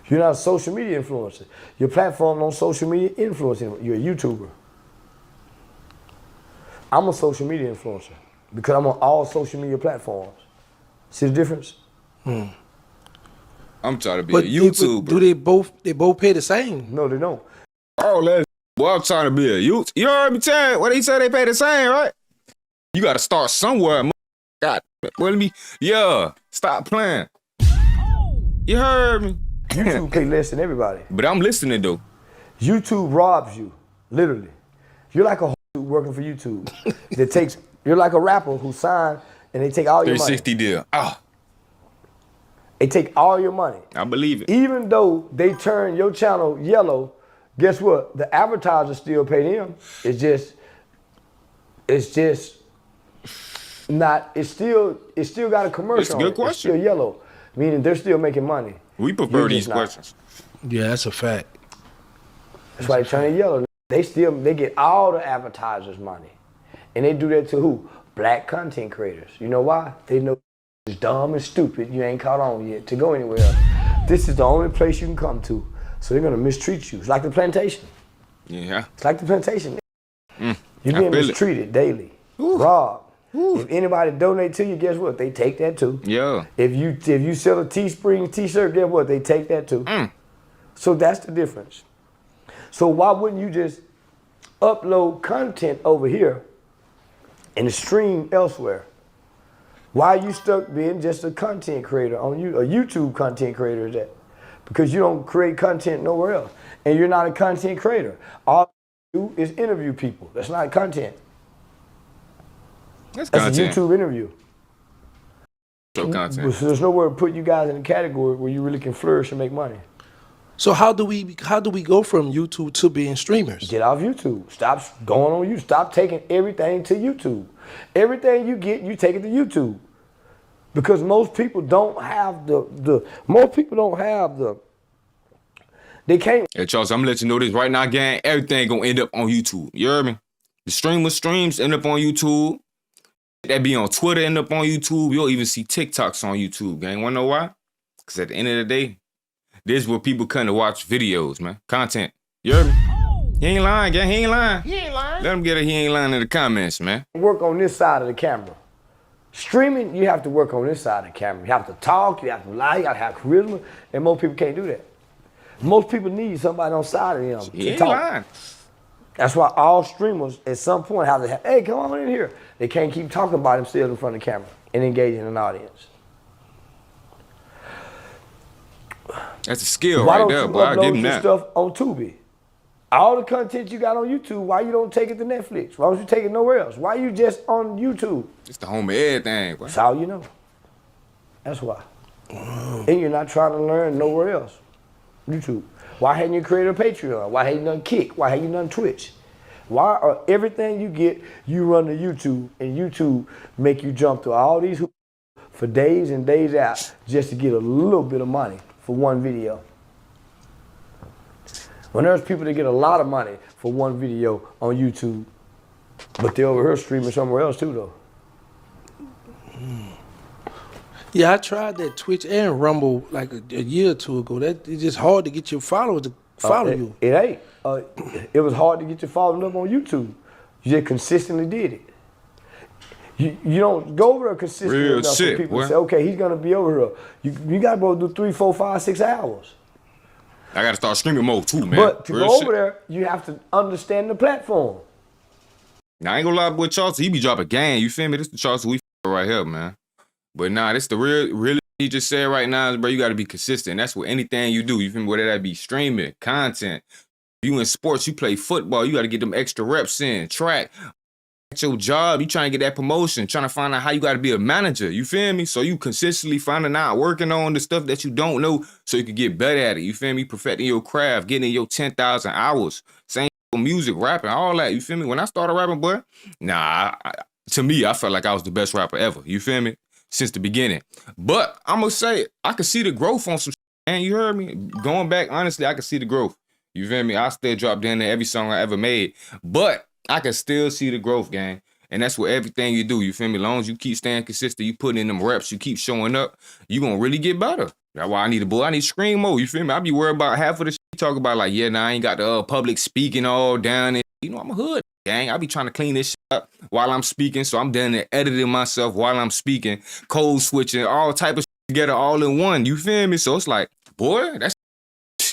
You're not a social media influencer. Your platform on social media influencing. You're a YouTuber. I'm a social media influencer because I'm on all social media platforms. See the difference? I'm trying to be But a YouTuber. do they both pay the same? No, they don't. Oh, well, I'm trying to be a YouTuber. You heard me, Terrence? What he said they pay the same, right? You got to start somewhere. God, stop playing. You heard me? YouTube pay less than everybody. But I'm listening though. YouTube robs you, literally. You're like a working for YouTube. You're like a rapper who signed and they take all your money. 360 deal. They take all your money. I believe it. Even though they turn your channel yellow, guess what? The advertisers still pay them. It's still got a commercial. It's a good question. It's still yellow, meaning they're still making money. We prefer these questions. Yeah, that's a fact. That's why they turn it yellow. They get all the advertisers' money. And they do that to who? Black content creators. You know why? They know it's dumb and stupid. You ain't caught on yet to go anywhere else. This is the only place you can come to. So they're gonna mistreat you. It's like the plantation. Yeah. It's like the plantation. You're I being feel it. mistreated daily. Robbed. If anybody donate to you, guess what? They take that too. Yeah. If you sell a Teespring t-shirt, guess what? They take that too. So that's the difference. So why wouldn't you just upload content over here and stream elsewhere? Why are you stuck being just a content creator on you, a YouTube content creator is that? Because you don't create content nowhere else. And you're not a content creator. All you do is interview people. That's not content. That's a content. YouTube interview. So content. So there's nowhere to put you guys in a category where you really can flourish and make money. So how do we go from YouTube to being streamers? Get off YouTube. Stop going on YouTube. Stop taking everything to YouTube. Everything you get, you take it to YouTube. Because most people don't have they can't. Hey, Charles, I'm gonna let you know this right now, gang. Everything gonna end up on YouTube. You heard me? The streams end up on YouTube. That be on Twitter, end up on YouTube. You'll even see TikToks on YouTube, gang. Wanna know why? Because at the end of the day, this is where people come to watch videos, man. Content. You heard me? He ain't lying, gang. He ain't lying. He ain't lying. Let him get a he ain't lying in the comments, man. Work on this side of the camera. Streaming, you have to work on this side of the camera. You have to talk, you have to lie, you have to have charisma, and most people can't do that. Most people need somebody on side of them He to ain't talk. lying. That's why all streamers at some point have to have, hey, come on in here. They can't keep talking about themselves in front of the camera and engaging an audience. That's a skill Why right don't there, you boy. I'll give upload him your that. stuff on Tubi? All the content you got on YouTube, why you don't take it to Netflix? Why don't you take it nowhere else? Why you just on YouTube? It's the home of everything, boy. That's all you know. That's why. And you're not trying to learn nowhere else. YouTube. Why hadn't you created a Patreon? Why hadn't you done Kick? Why hadn't you done Twitch? Why are everything you get, you run to YouTube, and YouTube make you jump through all these hoops for days and days out just to get a little bit of money for one video? When there's people that get a lot of money for one video on YouTube, but they're over here streaming somewhere else too, though. Yeah, I tried that Twitch and Rumble like a year or two ago. That it's just hard to get your followers to follow you. It ain't. It was hard to get your following up on YouTube. You just consistently did it. You don't go over there consistently Real enough shit, for people boy. to say, okay, he's gonna be over here. You gotta go do 3, 4, 5, 6 hours. I gotta start streaming mode too, man. But to Real go shit. over there, you have to understand the platform. Now, I ain't gonna lie, boy, Charleston, he be dropping game. You feel me? This the Charleston we right here, man. But nah, this the really he just said right now, bro, you gotta be consistent. That's what anything you do. You feel me? Whether that be streaming, content. If you in sports, you play football, you gotta get them extra reps in, track. At your job, you trying to get that promotion, trying to find out how you gotta be a manager. You feel me? So you consistently finding out, working on the stuff that you don't know so you can get better at it. You feel me? Perfecting your craft, getting your 10,000 hours, saying music, rapping, all that. You feel me? When I started rapping, boy, to me, I felt like I was the best rapper ever. You feel me? Since the beginning. But I'm gonna say, I could see the growth on some shit, man. You heard me? Going back, honestly, I could see the growth. You feel me? I still drop down there every song I ever made. But I can still see the growth, gang. And that's what everything you do. You feel me? As long as you keep staying consistent, you put in them reps, you keep showing up, you gonna really get better. That's why I need scream mode. You feel me? I be worried about half of the shit you talk about, like, yeah, nah, I ain't got the public speaking all down. And, you know, I'm a hood, gang. I be trying to clean this shit up while I'm speaking. So I'm done there editing myself while I'm speaking, code switching, all type of shit together all in one. You feel me? So it's like, boy, that's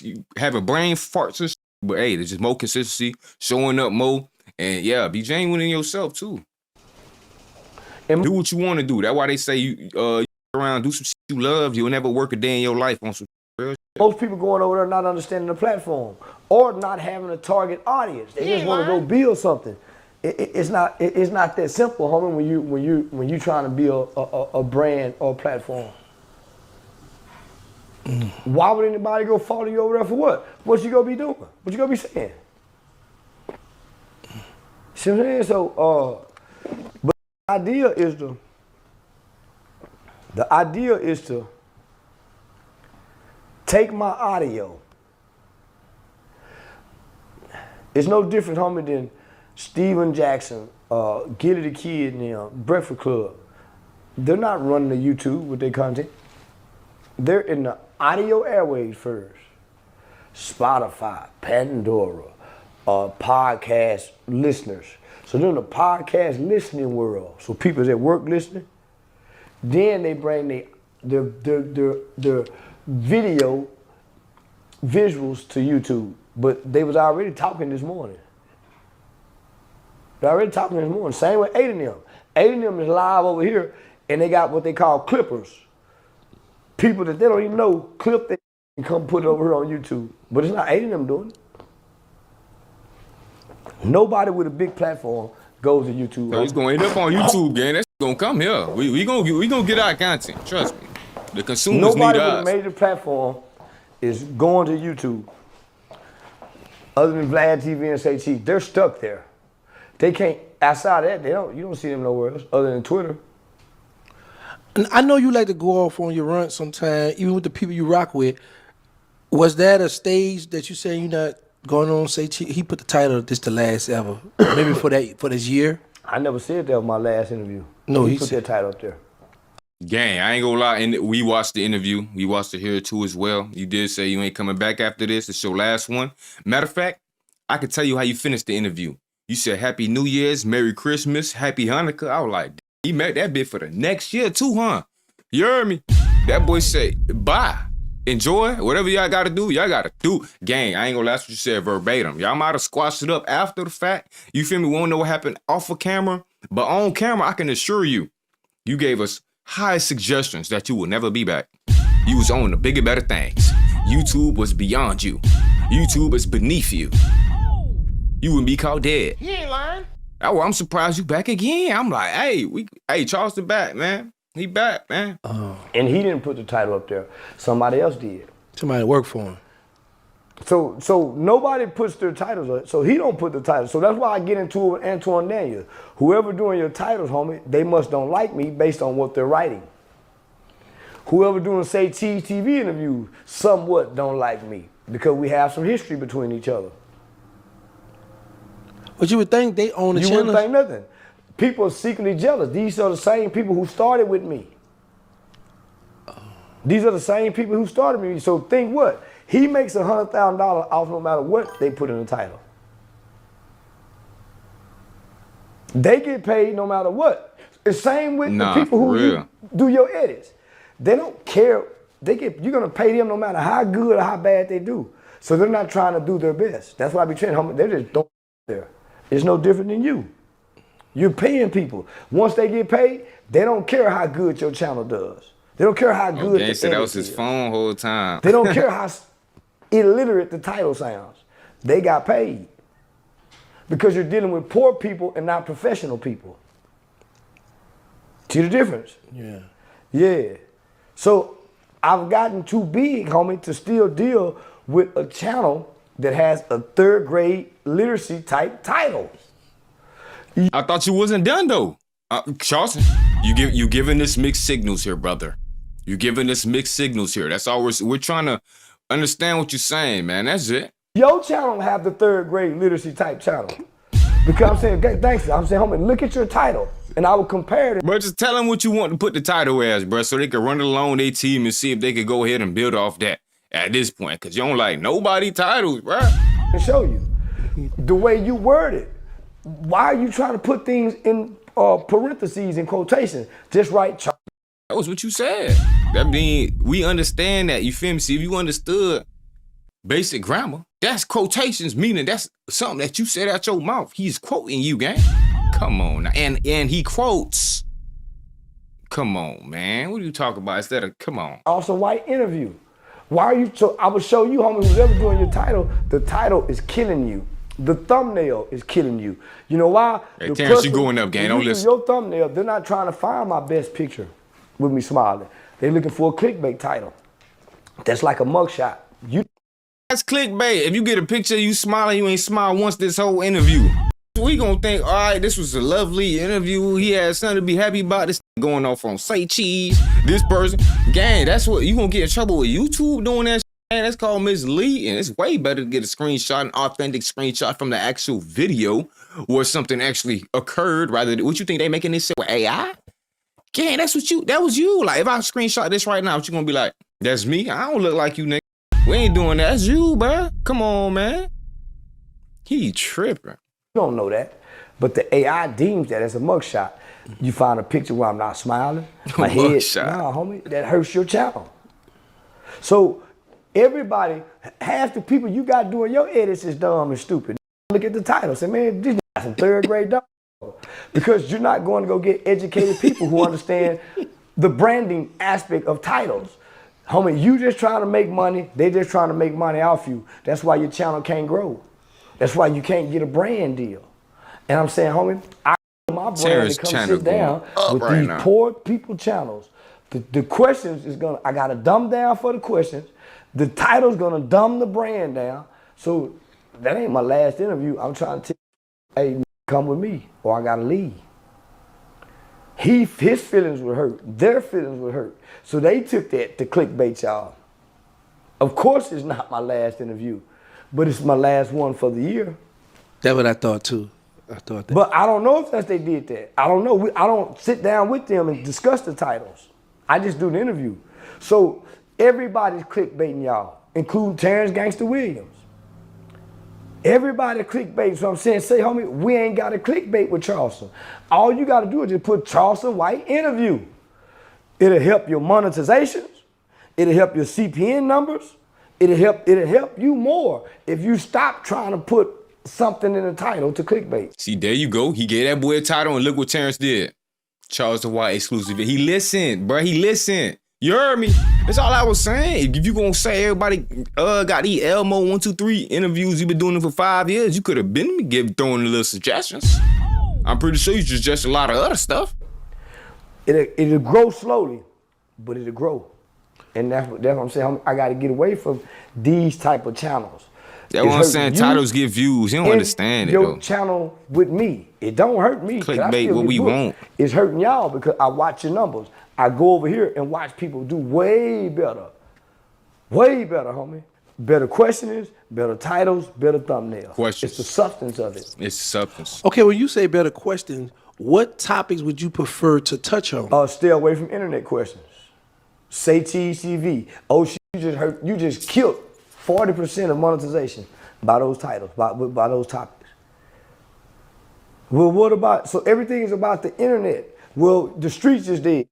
you having brain farts and shit. But hey, there's just more consistency, showing up more. And yeah, be genuine in yourself too. And do what you want to do. That's why they say you around, do some shit you love. You'll never work a day in your life on some real shit. Most people going over there not understanding the platform or not having a target audience. They just want to go build something. It's not that simple, homie. When you trying to build a brand or a platform. Why would anybody go follow you over there for what? What you gonna be doing? What you gonna be saying? See what I'm saying? So, but the idea is to take my audio. It's no different, homie, than Steven Jackson, Gilly the Kid, and them, Breakfast Club. They're not running the YouTube with their content. They're in the audio airwaves first. Spotify, Pandora, podcast listeners. So they're in the podcast listening world. So people's at work listening. Then they bring their video visuals to YouTube. But they was already talking this morning. They're already talking this morning. Same with 8 of them. 8 of them is live over here, and they got what they call clippers. People that they don't even know clip it and come put it over here on YouTube. But it's not 8 of them doing it. Nobody with a big platform goes to YouTube. So he's going to end up on YouTube, gang. That's gonna come here. We gonna get our content. Trust me. The consumers Nobody need with us. a major platform is going to YouTube. Other than Vlad TV and Say Cheese, they're stuck there. They can't. Outside of that, you don't see them nowhere else other than Twitter. And I know you like to go off on your run sometimes, even with the people you rock with. Was that a stage that you say you're not going on? Say he put the title "This the Last Ever," maybe for this year. I never said that was my last interview. No, he put that title up there. Gang, I ain't gonna lie. And we watched the interview. We watched it here too as well. You did say you ain't coming back after this. It's your last one. Matter of fact, I could tell you how you finished the interview. You said Happy New Year's, Merry Christmas, Happy Hanukkah. I was like, he made that bit for the next year too, huh? You heard me? That boy said, bye. Enjoy. Whatever y'all gotta do, y'all gotta do. Gang, I ain't gonna lie, that's what you said verbatim. Y'all might have squashed it up after the fact. You feel me? We won't know what happened off of camera. But on camera, I can assure you, you gave us high suggestions that you will never be back. You was on the bigger, better things. YouTube was beyond you. YouTube is beneath you. You wouldn't be called dead. He ain't lying. Oh, I'm surprised you back again. I'm like, hey, Charleston back, man. He back, man. And he didn't put the title up there. Somebody else did. Somebody worked for him. So nobody puts their titles up. So he don't put the titles. So that's why I get into it with Antoine Daniels. Whoever doing your titles, homie, they must don't like me based on what they're writing. Whoever doing Say Cheese TV interviews somewhat don't like me because we have some history between each other. But you would think they own the You channel. wouldn't think nothing. People are secretly jealous. These are the same people who started with me. These are the same people who started with me. So think what? He makes $100,000 off no matter what they put in the title. They get paid no matter what. The same with the people who you do your edits. They don't care. You're gonna pay them no matter how good or how bad they do. So they're not trying to do their best. That's why I be training. They're just throwing there. It's no different than you. You're paying people. Once they get paid, they don't care how good your channel does. They don't care how good the said that was his phone whole time. They don't care how illiterate the title sounds. They got paid. Because you're dealing with poor people and not professional people. See the difference? Yeah. Yeah. So I've gotten too big, homie, to still deal with a channel that has a 3rd grade literacy type title. I thought you wasn't done though. Charleston, you giving us mixed signals here, brother. You giving us mixed signals here. That's all we're trying to understand what you're saying, man. That's it. Your channel have the 3rd grade literacy type channel. Because I'm saying, okay, thanks. I'm saying, homie, look at your title. And I will compare it. Bro, just tell them what you want to put the title as, bro, so they can run it along their team and see if they could go ahead and build off that at this point. Because you don't like nobody titles, bro. And show you the way you word it. Why are you trying to put things in parentheses and quotations? Just write. That was what you said. That mean we understand that. You feel me? See, if you understood basic grammar, that's quotations, meaning that's something that you said out your mouth. He's quoting you, gang. Come on now. And he quotes. Come on, man. What are you talking about instead of come on? Also, why interview? Why are you so I will show you, homie, who's ever doing your title, the title is killing you. The thumbnail is killing you. You know why? Hey, Terrence, you going up, gang. Don't listen. Your thumbnail, they're not trying to find my best picture with me smiling. They're looking for a clickbait title. That's like a mugshot. That's clickbait. If you get a picture of you smiling, you ain't smiled once this whole interview. We gonna think, all right, this was a lovely interview. He had something to be happy about. This going off on Say Cheese. This person, gang, that's what you gonna get in trouble with YouTube doing that. Man, that's called misleading. It's way better to get a screenshot, an authentic screenshot from the actual video where something actually occurred rather than what you think they making this shit with AI? Gang, that was you. Like, if I screenshot this right now, what you gonna be like, that's me? I don't look like you, nigga. We ain't doing that. That's you, bro. Come on, man. He tripping. You don't know that. But the AI deems that as a mugshot. You find a picture where I'm not smiling. My head, nah, homie, that hurts your channel. So, Everybody, half the people you got doing your edits is dumb and stupid. Look at the title. Say, man, this is some third grade dumb. Because you're not going to go get educated people who understand the branding aspect of titles. Homie, you just trying to make money. They just trying to make money off you. That's why your channel can't grow. That's why you can't get a brand deal. And I'm saying, homie, I want my brand to come sit down with right these now. poor people channels. The questions is gonna, I gotta dumb down for the questions. The title's gonna dumb the brand down. So that ain't my last interview. I'm trying to tell you, hey, come with me or I gotta leave. His feelings were hurt. Their feelings were hurt. So they took that to clickbait y'all. Of course it's not my last interview, but it's my last one for the year. That's what I thought too. I thought that. But I don't know if they did that. I don't know. I don't sit down with them and discuss the titles. I just do the interview. So everybody's clickbaiting y'all, including Terrence Gangster Williams. Everybody clickbait. So I'm saying, say, homie, we ain't got to clickbait with Charleston. All you got to do is just put Charleston White interview. It'll help your monetizations. It'll help your CPN numbers. It'll help you more if you stop trying to put something in the title to clickbait. See, there you go. He gave that boy a title, and look what Terrence did. Charleston White exclusive. He listened, bro. He listened. You heard me? That's all I was saying. If you gonna say everybody got these Elmo 1, 2, 3 interviews, you been doing them for 5 years, you could have been throwing a little suggestions. I'm pretty sure you suggest a lot of other stuff. It'll grow slowly, but it'll grow. And that's what I'm saying. I got to get away from these type of channels. That's what I'm saying. Titles get views. You don't understand it, though. Your channel with me. It don't hurt me. Clickbait what we want. It's hurting y'all because I watch your numbers. I go over here and watch people do way better. Way better, homie. Better questionings, better titles, better thumbnails. Questions. It's the substance of it. It's substance. Okay, when you say better questions, what topics would you prefer to touch on? Stay away from internet questions. Say TCV. Oh, shit, you just killed 40% of monetization by those titles, by those topics. Well, what about, so everything is about the internet. Well, the streets is dead.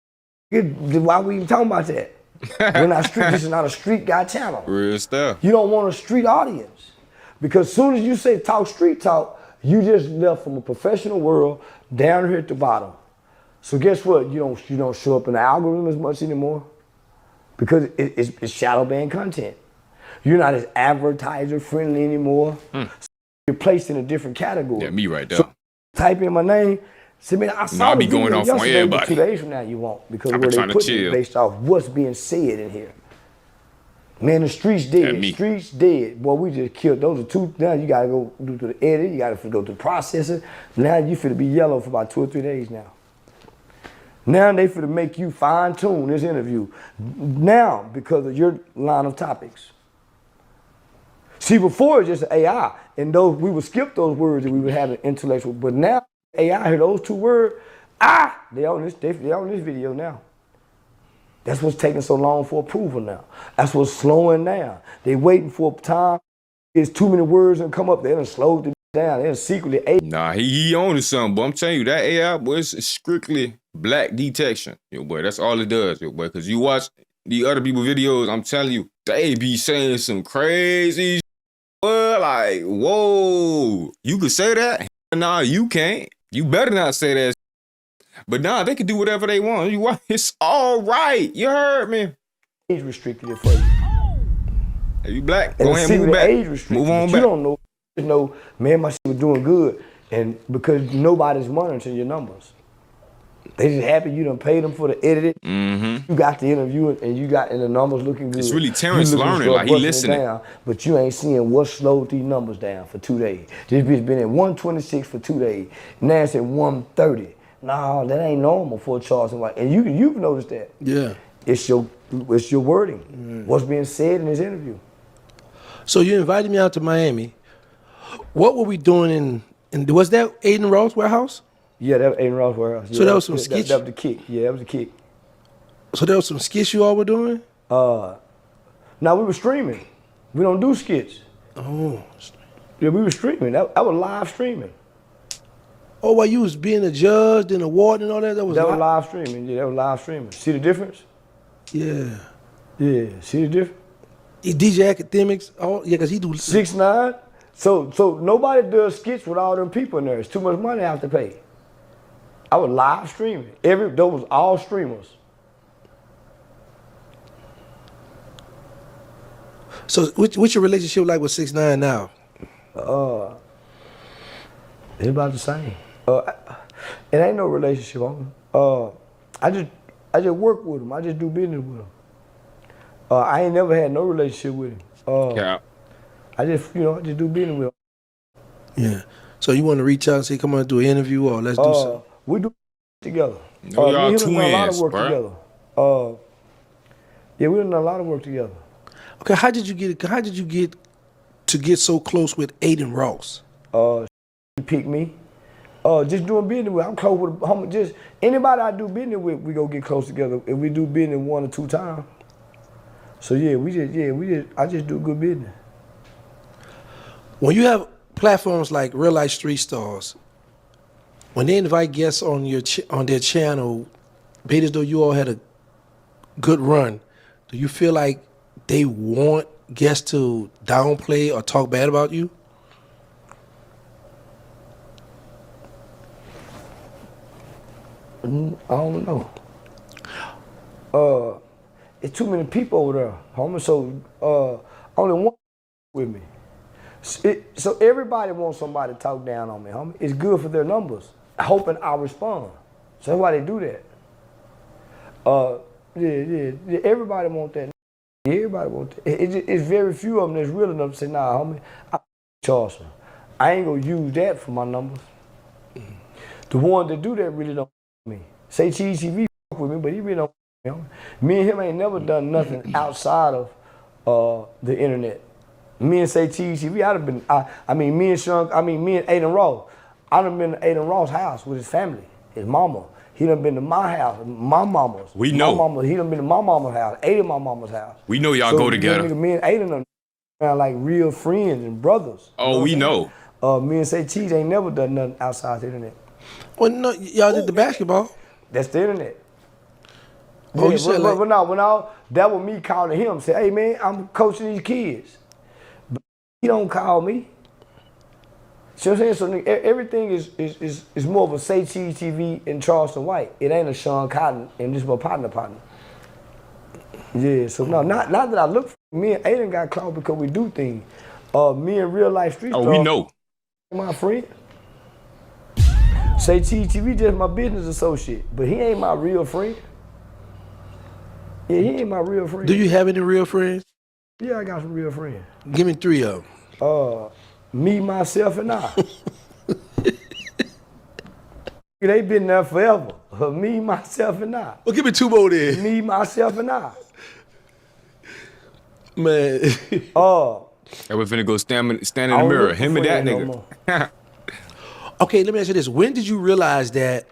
Why we even talking about that? We're not street, this is not a street guy channel. Real stuff. You don't want a street audience. Because as soon as you say talk street talk, you just left from a professional world down here at the bottom. So guess what? You don't show up in the algorithm as much anymore because it's shadow banned content. You're not as advertiser friendly anymore. So you're placed in a different category. Yeah, me right there. So type in my name. Say, man, I saw I'll the be going video off on yesterday, but everybody. 2 days from now you won't because I've where been they trying to put it chill. based off what's being said in here. Man, the streets dead. me. Streets dead. Boy, we just killed. Those are two. Now you gotta go do to the edit. You gotta go to the processor. Now you finna be yellow for about 2 or 3 days now. Now they finna make you fine tune this interview. Now because of your line of topics. See, before it was just AI, and those we would skip those words and we would have an intellectual. But now AI hear those 2 words. They on this video now. That's what's taking so long for approval now. That's what's slowing down. They waiting for time. It's too many words and come up. They done slowed it down. They're secretly Nah, he owning something, but I'm telling you, that AI, boy, it's strictly black detection. Yo, boy, that's all it does, yo, boy. Because you watch the other people videos, I'm telling you, they be saying some crazy boy, like, whoa, you could say that? Nah, you can't. You better not say that. But nah, they can do whatever they want. You want, it's all right. You heard me. age restricted it for you. If you black, And go ahead and move back. age restricted. Move on You back. don't know. You know, man, my shit was doing good, and because nobody's monitoring your numbers. They just happy you done paid them for the edit. Mm-hmm. You got the interview and the numbers looking good. It's really Terrence You looking learning, slow, like he busting it listening. down, but you ain't seeing what slowed these numbers down for 2 days. This bitch been at 126 for 2 days. Now it's at 130. Nah, that ain't normal for a Charleston White. And you've noticed that. Yeah. It's your wording. What's being said in this interview. So you invited me out to Miami. What were we doing in was that Aiden Ross warehouse? Yeah, that was Aiden Ross warehouse. So Yeah, that was some that sketch? was the kick. Yeah, that was the kick. So there was some skits you all were doing? Now we were streaming. We don't do skits. Oh. Yeah, we were streaming. That was live streaming. Oh, while you was being a judge and award and all that? That was That was live streaming. Yeah, that was live streaming. See the difference? Yeah. Yeah, see the difference? DJ Academics, oh yeah, because he do 6ix9ine. So nobody does skits with all them people in there. It's too much money I have to pay. I was live streaming. Those was all streamers. So what's your relationship like with 6ix9ine now? It's about the same. It ain't no relationship on I just work with him. I just do business with him. I ain't never had no relationship with him. Yeah. I just do business with him. Yeah. So you want to reach out and say, come on, do an interview or let's do something? We do together. Know y'all me and him done a lot of twins, work bruh. together. Yeah, we done a lot of work together. Okay, how did you get so close with Aiden Ross? He picked me. Just doing business with. I'm close with homie. Just anybody I do business with, we go get close together. If we do business 1 or 2 times. So I just do good business. When you have platforms like Real Life Street Stars, when they invite guests on their channel, be it as though you all had a good run, do you feel like they want guests to downplay or talk bad about you? I don't know. It's too many people over there, homie. So only one with me. So everybody wants somebody to talk down on me, homie. It's good for their numbers, hoping I respond. So that's why they do that. Yeah. Everybody want that. Everybody want that. It's very few of them that's real enough to say, nah, homie, I Charleston. I ain't gonna use that for my numbers. The ones that do that really don't me. Say Cheese TV with me, but he really don't. Me and him ain't never done nothing outside of the internet. Me and Say Cheese TV, I'd have been. Me and Aiden Ross. I done been to Aiden Ross' house with his family, his mama. He done been to my house, my mama's. We know. My mama, he done been to my mama's house, Aiden my mama's house. We know y'all go together. Me and Aiden done around like real friends and brothers. Oh, we know. Me and Say Cheese ain't never done nothing outside the internet. Well, no, y'all did the basketball. That's the internet. Oh, you said like... that was me calling him. Say, hey man, I'm coaching these kids. But he don't call me. See what I'm saying? So everything is more of a Say Cheese TV and Charleston White. It ain't a Sean Cotton and just my partner. Yeah, so no, not that I look for me and Aiden got called because we do things. Me and Real Life Street Stars, we know. My friend. Say Cheese TV just my business associate, but he ain't my real friend. Yeah, he ain't my real friend. Do you have any real friends? Yeah, I got some real friends. Give me 3 of them. Me, myself, and I. They been there forever. Me, myself, and I. Well, give me 2 more then. Me, myself, and I. Man. And we're finna go stand in the mirror. Him and that nigga. Okay, let me ask you this. When did you realize that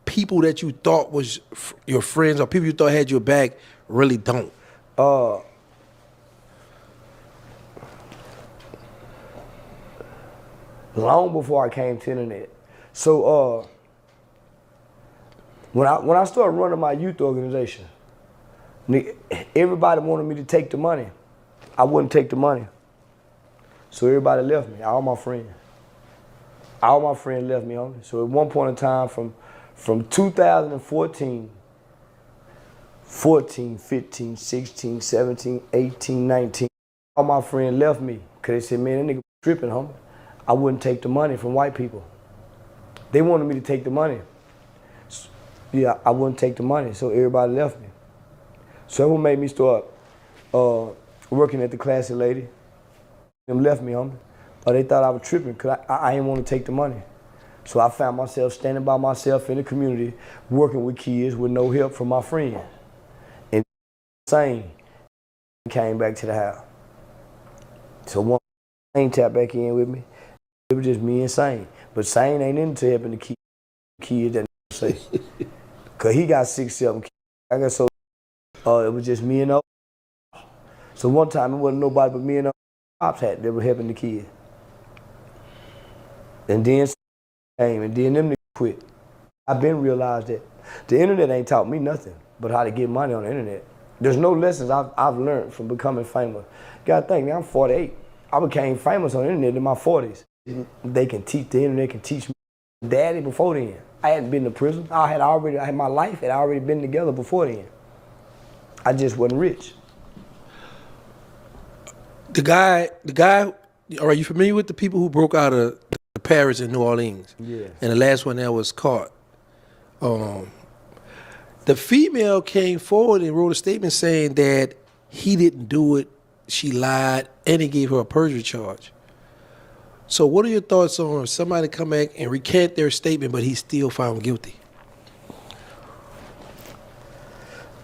people that you thought was your friends or people you thought had your back really don't? Long before I came to the internet. So when I started running my youth organization, everybody wanted me to take the money. I wouldn't take the money. So everybody left me, all my friends. All my friends left me on me. So at one point in time from 2014, 14, 15, 16, 17, 18, 19, all my friends left me because they said, man, that nigga tripping, homie. I wouldn't take the money from white people. They wanted me to take the money. Yeah, I wouldn't take the money, so everybody left me. So that's what made me start working at the Classy Lady. Them left me, homie. They thought I was tripping because I didn't want to take the money. So I found myself standing by myself in the community, working with kids with no help from my friends. And Sane came back to the house. So one Sane tapped back in with me. It was just me and Sane. But Sane ain't into helping the kids that say. Because he got 6, 7 kids. I got so it was just me and those. So one time it wasn't nobody but me and those cops that were helping the kids. And then came, and then them niggas quit. I've been realized that the internet ain't taught me nothing but how to get money on the internet. There's no lessons I've learned from becoming famous. Gotta think, man, I'm 48. I became famous on the internet in my 40s. The internet can teach me. Daddy before then. I hadn't been to prison. My life had already been together before then. I just wasn't rich. The guy, are you familiar with the people who broke out of Paris and New Orleans? Yeah. And the last one that was caught. The female came forward and wrote a statement saying that he didn't do it, she lied, and he gave her a perjury charge. So what are your thoughts on somebody come back and recant their statement, but he's still found guilty?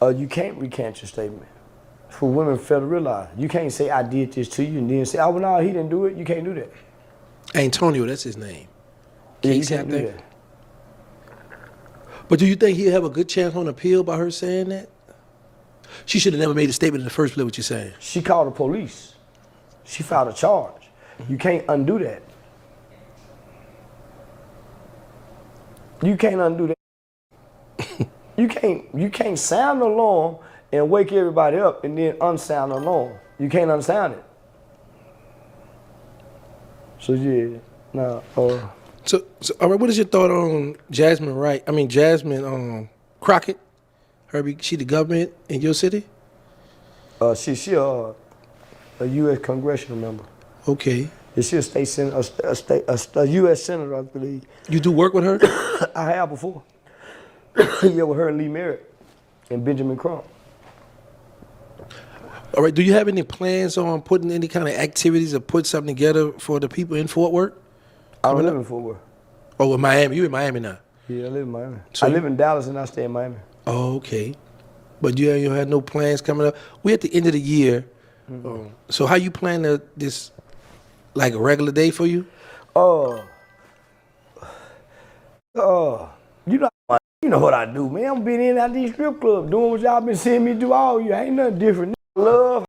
You can't recant your statement. For women fail to realize. You can't say, I did this to you, and then say, oh, well, no, he didn't do it. You can't do that. Antonio, that's his name. Yeah, you Case can't out do there. that. But do you think he'll have a good chance on appeal by her saying that? She should have never made a statement in the first place, what you're saying. She called the police. She filed a charge. You can't undo that. You can't undo that. You can't sound the alarm and wake everybody up and then unsound the alarm. You can't unsound it. So yeah, no. So all right, what is your thought on Jasmine Crockett? She the government in your city? She a U.S. congressional member. Okay. Yeah, she a state senator, a U.S. senator, I believe. You do work with her? I have before. Yeah, with her and Lee Merritt and Benjamin Crump. All right, do you have any plans on putting any kind of activities or put something together for the people in Fort Worth? I don't live in Fort Worth. Oh, in Miami. You in Miami now? Yeah, I live in Miami. So I live in Dallas and I stay in Miami. Oh, okay. But you had no plans coming up? We're at the end of the year. Mm-hmm. So how you plan this, like a regular day for you? You know what I do, man. I'm been in and out these strip clubs doing what y'all been seeing me do all year. Ain't nothing different. I love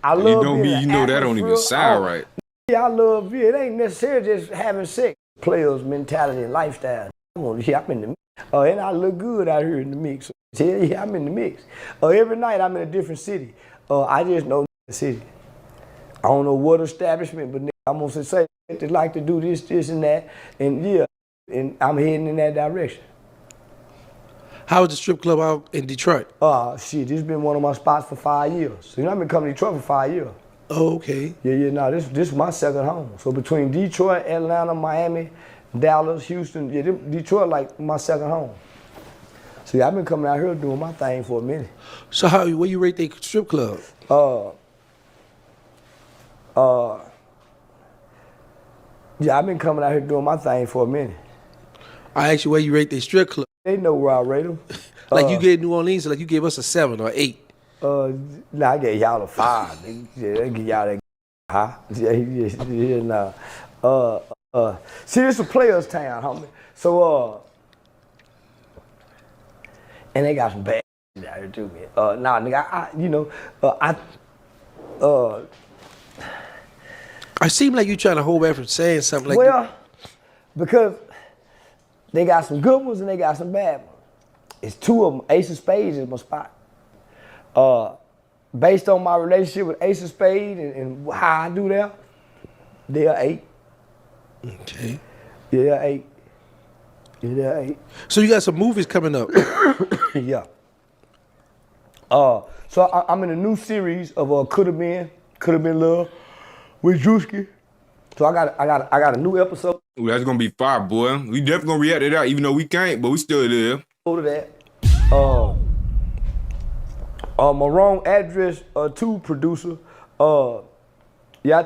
You know that don't even sound right. Yeah, I love it. It ain't necessarily just having sex. Players' mentality and lifestyle. I'm in the mix. And I look good out here in the mix. Yeah, I'm in the mix. Every night I'm in a different city. I just know the city. I don't know what establishment, but I'm gonna say they like to do this, and that, and yeah, and I'm heading in that direction. How was the strip club out in Detroit? Shit, this has been one of my spots for 5 years. So I've been coming to Detroit for 5 years. Oh, okay. Yeah, this is my second home. So between Detroit, Atlanta, Miami, Dallas, Houston, Detroit like my second home. See, I've been coming out here doing my thing for a minute. So where you rate the strip club? Yeah, I've been coming out here doing my thing for a minute. I asked you where you rate the strip club. They know where I rate them. Like you gave New Orleans, like you gave us a 7 or 8. Nah, I gave y'all a 5. They give y'all that high. See, this a players' town, homie. So, and they got some bad shit out here too, man. Nah, nigga, I seem like you trying to hold back from saying something like well, because they got some good ones and they got some bad ones. It's 2 of them. Ace of Spades is my spot. Based on my relationship with Ace of Spades and how I do that, they're 8. Okay. Yeah, they're 8. Yeah, they're 8. So you got some movies coming up. Yeah. So I'm in a new series of Could Have Been Love with Drewski. So I got a new episode. Ooh, that's gonna be fire, boy. We definitely gonna react to that, even though we can't, but we still there. Go to that. My Wrong Address 2 producer. Yeah, I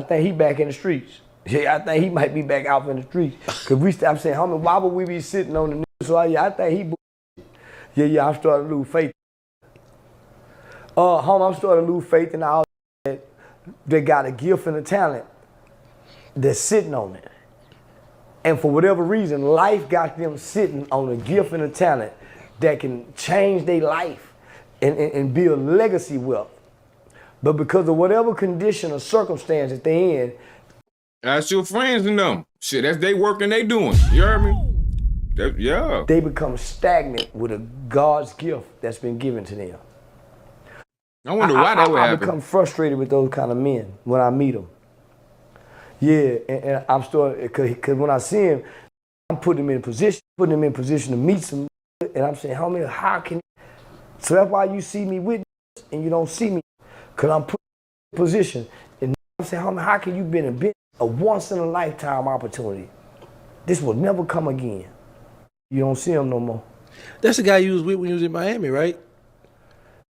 think he back in the streets. Yeah, I think he might be back out in the streets. Cause I'm saying, homie, why would we be sitting on the news? So I think he. Yeah, I'm starting to lose faith. I'm starting to lose faith in all that. They got a gift and a talent. They're sitting on it. And for whatever reason, life got them sitting on a gift and a talent that can change their life and build legacy wealth. But because of whatever condition or circumstance that they're in. That's your friends and them. Shit, that's they work and they doing. You heard me? Yeah. They become stagnant with a God's gift that's been given to them. I wonder why that would I happen. become frustrated with those kind of men when I meet them. Yeah, and I'm starting, because when I see him, I'm putting him in position to meet some, and I'm saying, homie, how can, so that's why you see me with this and you don't see me, because I'm put in position. And I'm saying, homie, how can you be in a once in a lifetime opportunity? This will never come again. You don't see him no more. That's the guy you was with when you was in Miami, right?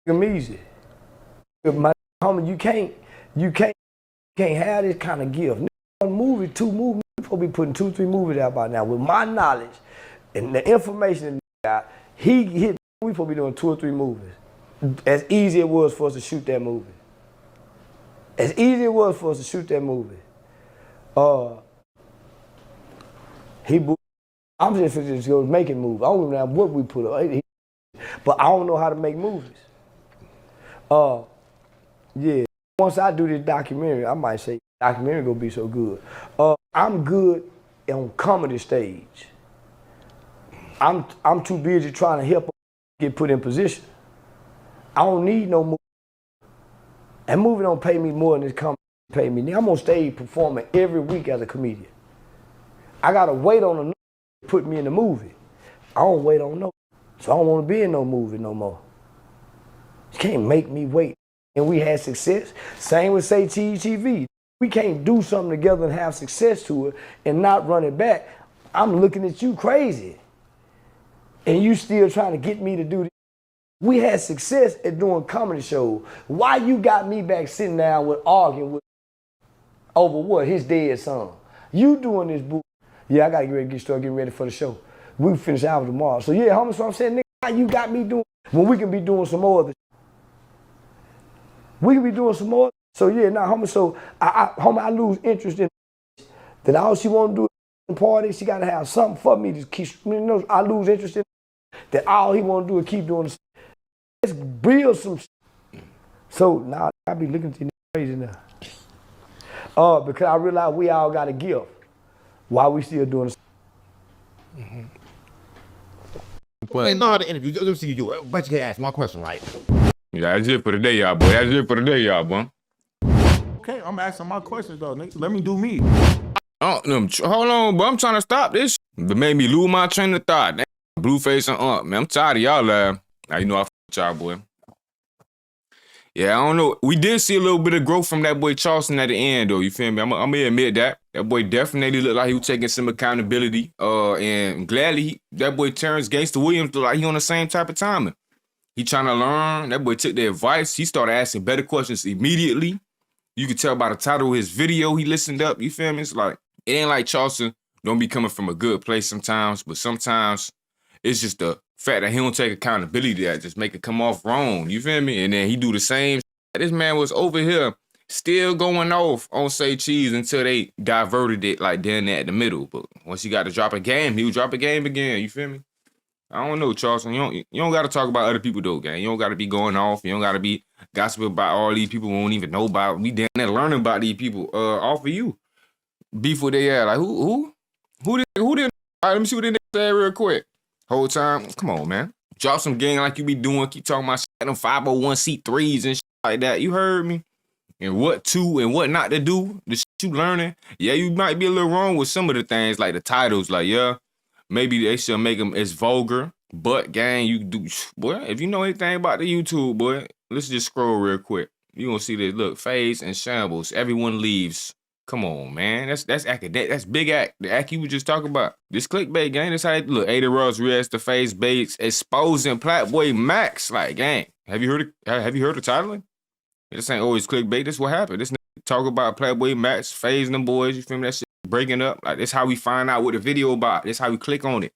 I'm easy. My homie, you can't have this kind of gift. One movie, 2 movies, you supposed to be putting 2, 3 movies out by now. With my knowledge and the information that he hit, we supposed to be doing 2 or 3 movies. As easy it was for us to shoot that movie. As easy it was for us to shoot that movie. I'm just making movies. I don't even know what we put up. But I don't know how to make movies. Yeah. Once I do this documentary, I might say documentary gonna be so good. I'm good on comedy stage. I'm too busy trying to help get put in position. I don't need no movie. And movie don't pay me more than this comedy pay me. I'm on stage performing every week as a comedian. I gotta wait on a to put me in the movie. I don't wait on no. So I don't want to be in no movie no more. You can't make me wait. And we had success. Same with say TV. We can't do something together and have success to it and not run it back. I'm looking at you crazy. And you still trying to get me to do this. We had success at doing comedy shows. Why you got me back sitting down with arguing with over what? His dead son. You doing this boo. Yeah, I gotta start getting ready for the show. We finish out tomorrow. So yeah, homie, so I'm saying, nigga, why you got me doing when we can be doing some more of this? We can be doing some more. So yeah, nah, homie, so I lose interest in that. All she want to do is party. She got to have something for me to keep, I lose interest in that. All he want to do is keep doing this. Let's build some So now I be looking at you crazy now. Because I realize we all got a gift. Why we still doing this? Well, ain't no the interview. Just see you. But you can ask my question, right? Yeah, that's it for today, y'all, boy. That's it for today, y'all, boy. Okay, I'm asking my questions though, nigga. Let me do me. Oh, no, hold on, but I'm trying to stop this. That made me lose my train of thought. Blueface and man, I'm tired of y'all. Now you know I f with y'all, boy. Yeah, I don't know. We did see a little bit of growth from that boy Charleston at the end, though. You feel me? I'm gonna admit that. That boy definitely looked like he was taking some accountability. And gladly, that boy Terrence Gangsta Williams looked like he on the same type of timing. He trying to learn. That boy took the advice. He started asking better questions immediately. You could tell by the title of his video he listened up. You feel me? It's like, it ain't like Charleston don't be coming from a good place sometimes, but sometimes it's just the fact that he don't take accountability that just make it come off wrong. You feel me? And then he do the same. This man was over here still going off on Say Cheese until they diverted it like down there at the middle. But once he got to drop a game, he would drop a game again. You feel me? I don't know, Charleston. You don't got to talk about other people, though, gang. You don't got to be going off. You don't got to be gossiping about all these people we don't even know about. We down there learning about these people off of you. Beef what they at. Like, who did? All right, let me see what they say real quick. Whole time, come on, man. Drop some gang like you be doing. Keep talking about shit, them 501c3s and shit like that. You heard me? And what to and what not to do. The shit you learning. Yeah, you might be a little wrong with some of the things, like the titles. Like, yeah, maybe they should make them as vulgar. But, gang, you do. Boy, if you know anything about the YouTube, boy, let's just scroll real quick. You gonna see this. Look, Phase and Shambles. Everyone leaves. Come on, man. That's academic. That's big act. The act you were just talking about. This clickbait, gang. That's how it look. Ada Ross reacts to Phase Bates exposing Playboy Max. Like, gang. Have you heard the titling? This ain't always clickbait. This what happened. This nigga talk about Playboy Max, Phase and them boys. You feel me? That shit breaking up. Like, that's how we find out what the video about. That's how we click on it.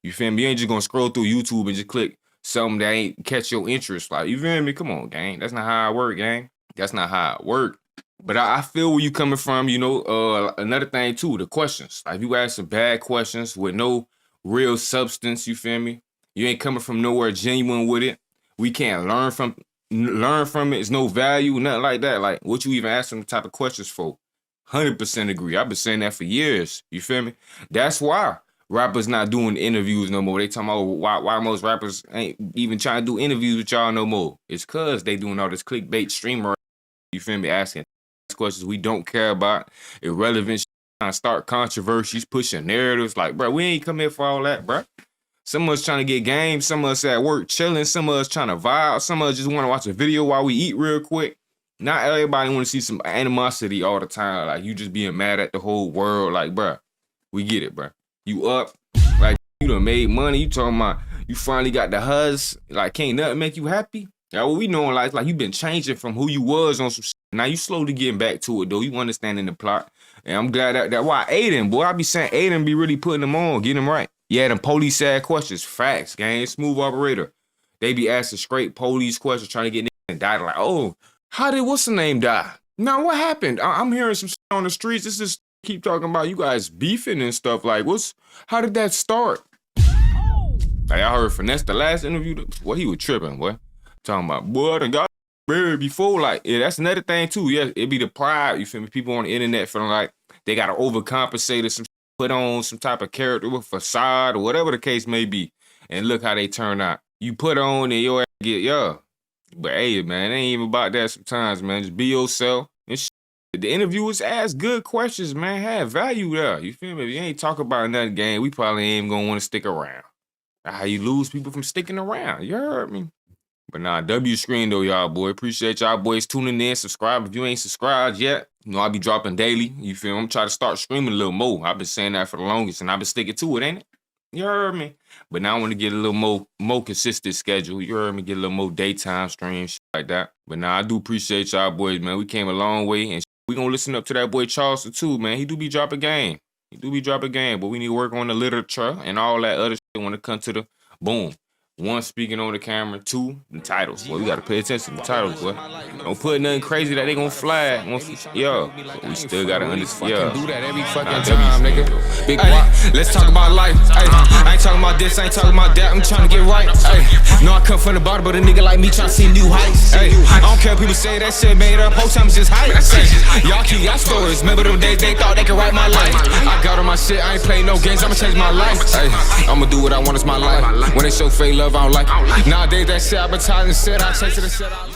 You feel me? You ain't just gonna scroll through YouTube and just click something that ain't catch your interest. Like, you feel me? Come on, gang. That's not how it work, gang. That's not how it work. But I feel where you coming from, you know. Another thing too, the questions. Like, you ask some bad questions with no real substance, you feel me? You ain't coming from nowhere genuine with it. We can't learn from it. It's no value, nothing like that. Like, what you even ask them the type of questions for? 100% agree. I've been saying that for years. You feel me? That's why rappers not doing interviews no more. They talking about why most rappers ain't even trying to do interviews with y'all no more. It's cause they doing all this clickbait streamer, you feel me, asking questions we don't care about, irrelevant shit, trying to start controversies, pushing narratives. Like, bro, we ain't come here for all that, bro. Some of us trying to get game, some of us at work chilling, some of us trying to vibe, some of us just want to watch a video while we eat real quick. Not everybody want to see some animosity all the time, like you just being mad at the whole world. Like, bro, we get it, bro. You up, like you done made money. You talking about you finally got the huzz. Like, can't nothing make you happy. Yeah, what we know in life, like you been changing from who you was on some shit. Now you slowly getting back to it though. You understanding the plot, and I'm glad that why Aiden, boy, I be saying Aiden be really putting them on, getting them right. Yeah, them police sad questions, facts, gang, smooth operator. They be asking straight police questions, trying to get niggas and die. Like, oh, how did what's the name die? Now what happened? I'm hearing some shit on the streets. This is keep talking about you guys beefing and stuff. Like, how did that start? Like I heard Finesse the last interview, boy, he was tripping, boy. Talking about, boy, I got married before. Like, yeah, that's another thing too. Yeah, it be the pride, you feel me? People on the internet feeling like they gotta overcompensate or some put on some type of character with facade or whatever the case may be. And look how they turn out. You put on and your ass get, yeah. But hey, man, it ain't even about that sometimes, man. Just be yourself. And the interviewers ask good questions, man. Have value there. You feel me? If you ain't talk about nothing, game, we probably ain't even gonna want to stick around. How you lose people from sticking around. You heard me? But nah, W screen though, y'all, boy. Appreciate y'all boys tuning in. Subscribe if you ain't subscribed yet. You know, I be dropping daily. You feel me? I'm trying to start streaming a little more. I've been saying that for the longest, and I've been sticking to it, ain't it? You heard me? But now I want to get a little more consistent schedule. You heard me? Get a little more daytime streams, shit like that. But nah, I do appreciate y'all boys, man. We came a long way, and we gonna listen up to that boy Charleston too, man. He do be dropping game. But we need to work on the literature and all that other shit when it comes to the boom. One, speaking on the camera. Two, the titles. Boy, we gotta pay attention to the titles, boy. Don't put nothing crazy that they gonna flag. Yeah, but we still gotta understand. Yeah. Do that every fucking time, nigga. Big Guappo. Let's talk about life. I ain't talking about this, I ain't talking about that. I'm trying to get right. No, I come from the bottom, but a nigga like me trying to see new heights. I don't care if people say that shit made up. Whole time it's just hype. Y'all keep y'all stories. Remember them days they thought they could write my life. I got on my shit, I ain't playing no games. I'ma change my life. I'ma do what I want, it's my life. When they show fake love, I don't like. Nowadays that shit advertising shit, I chase it and shit out.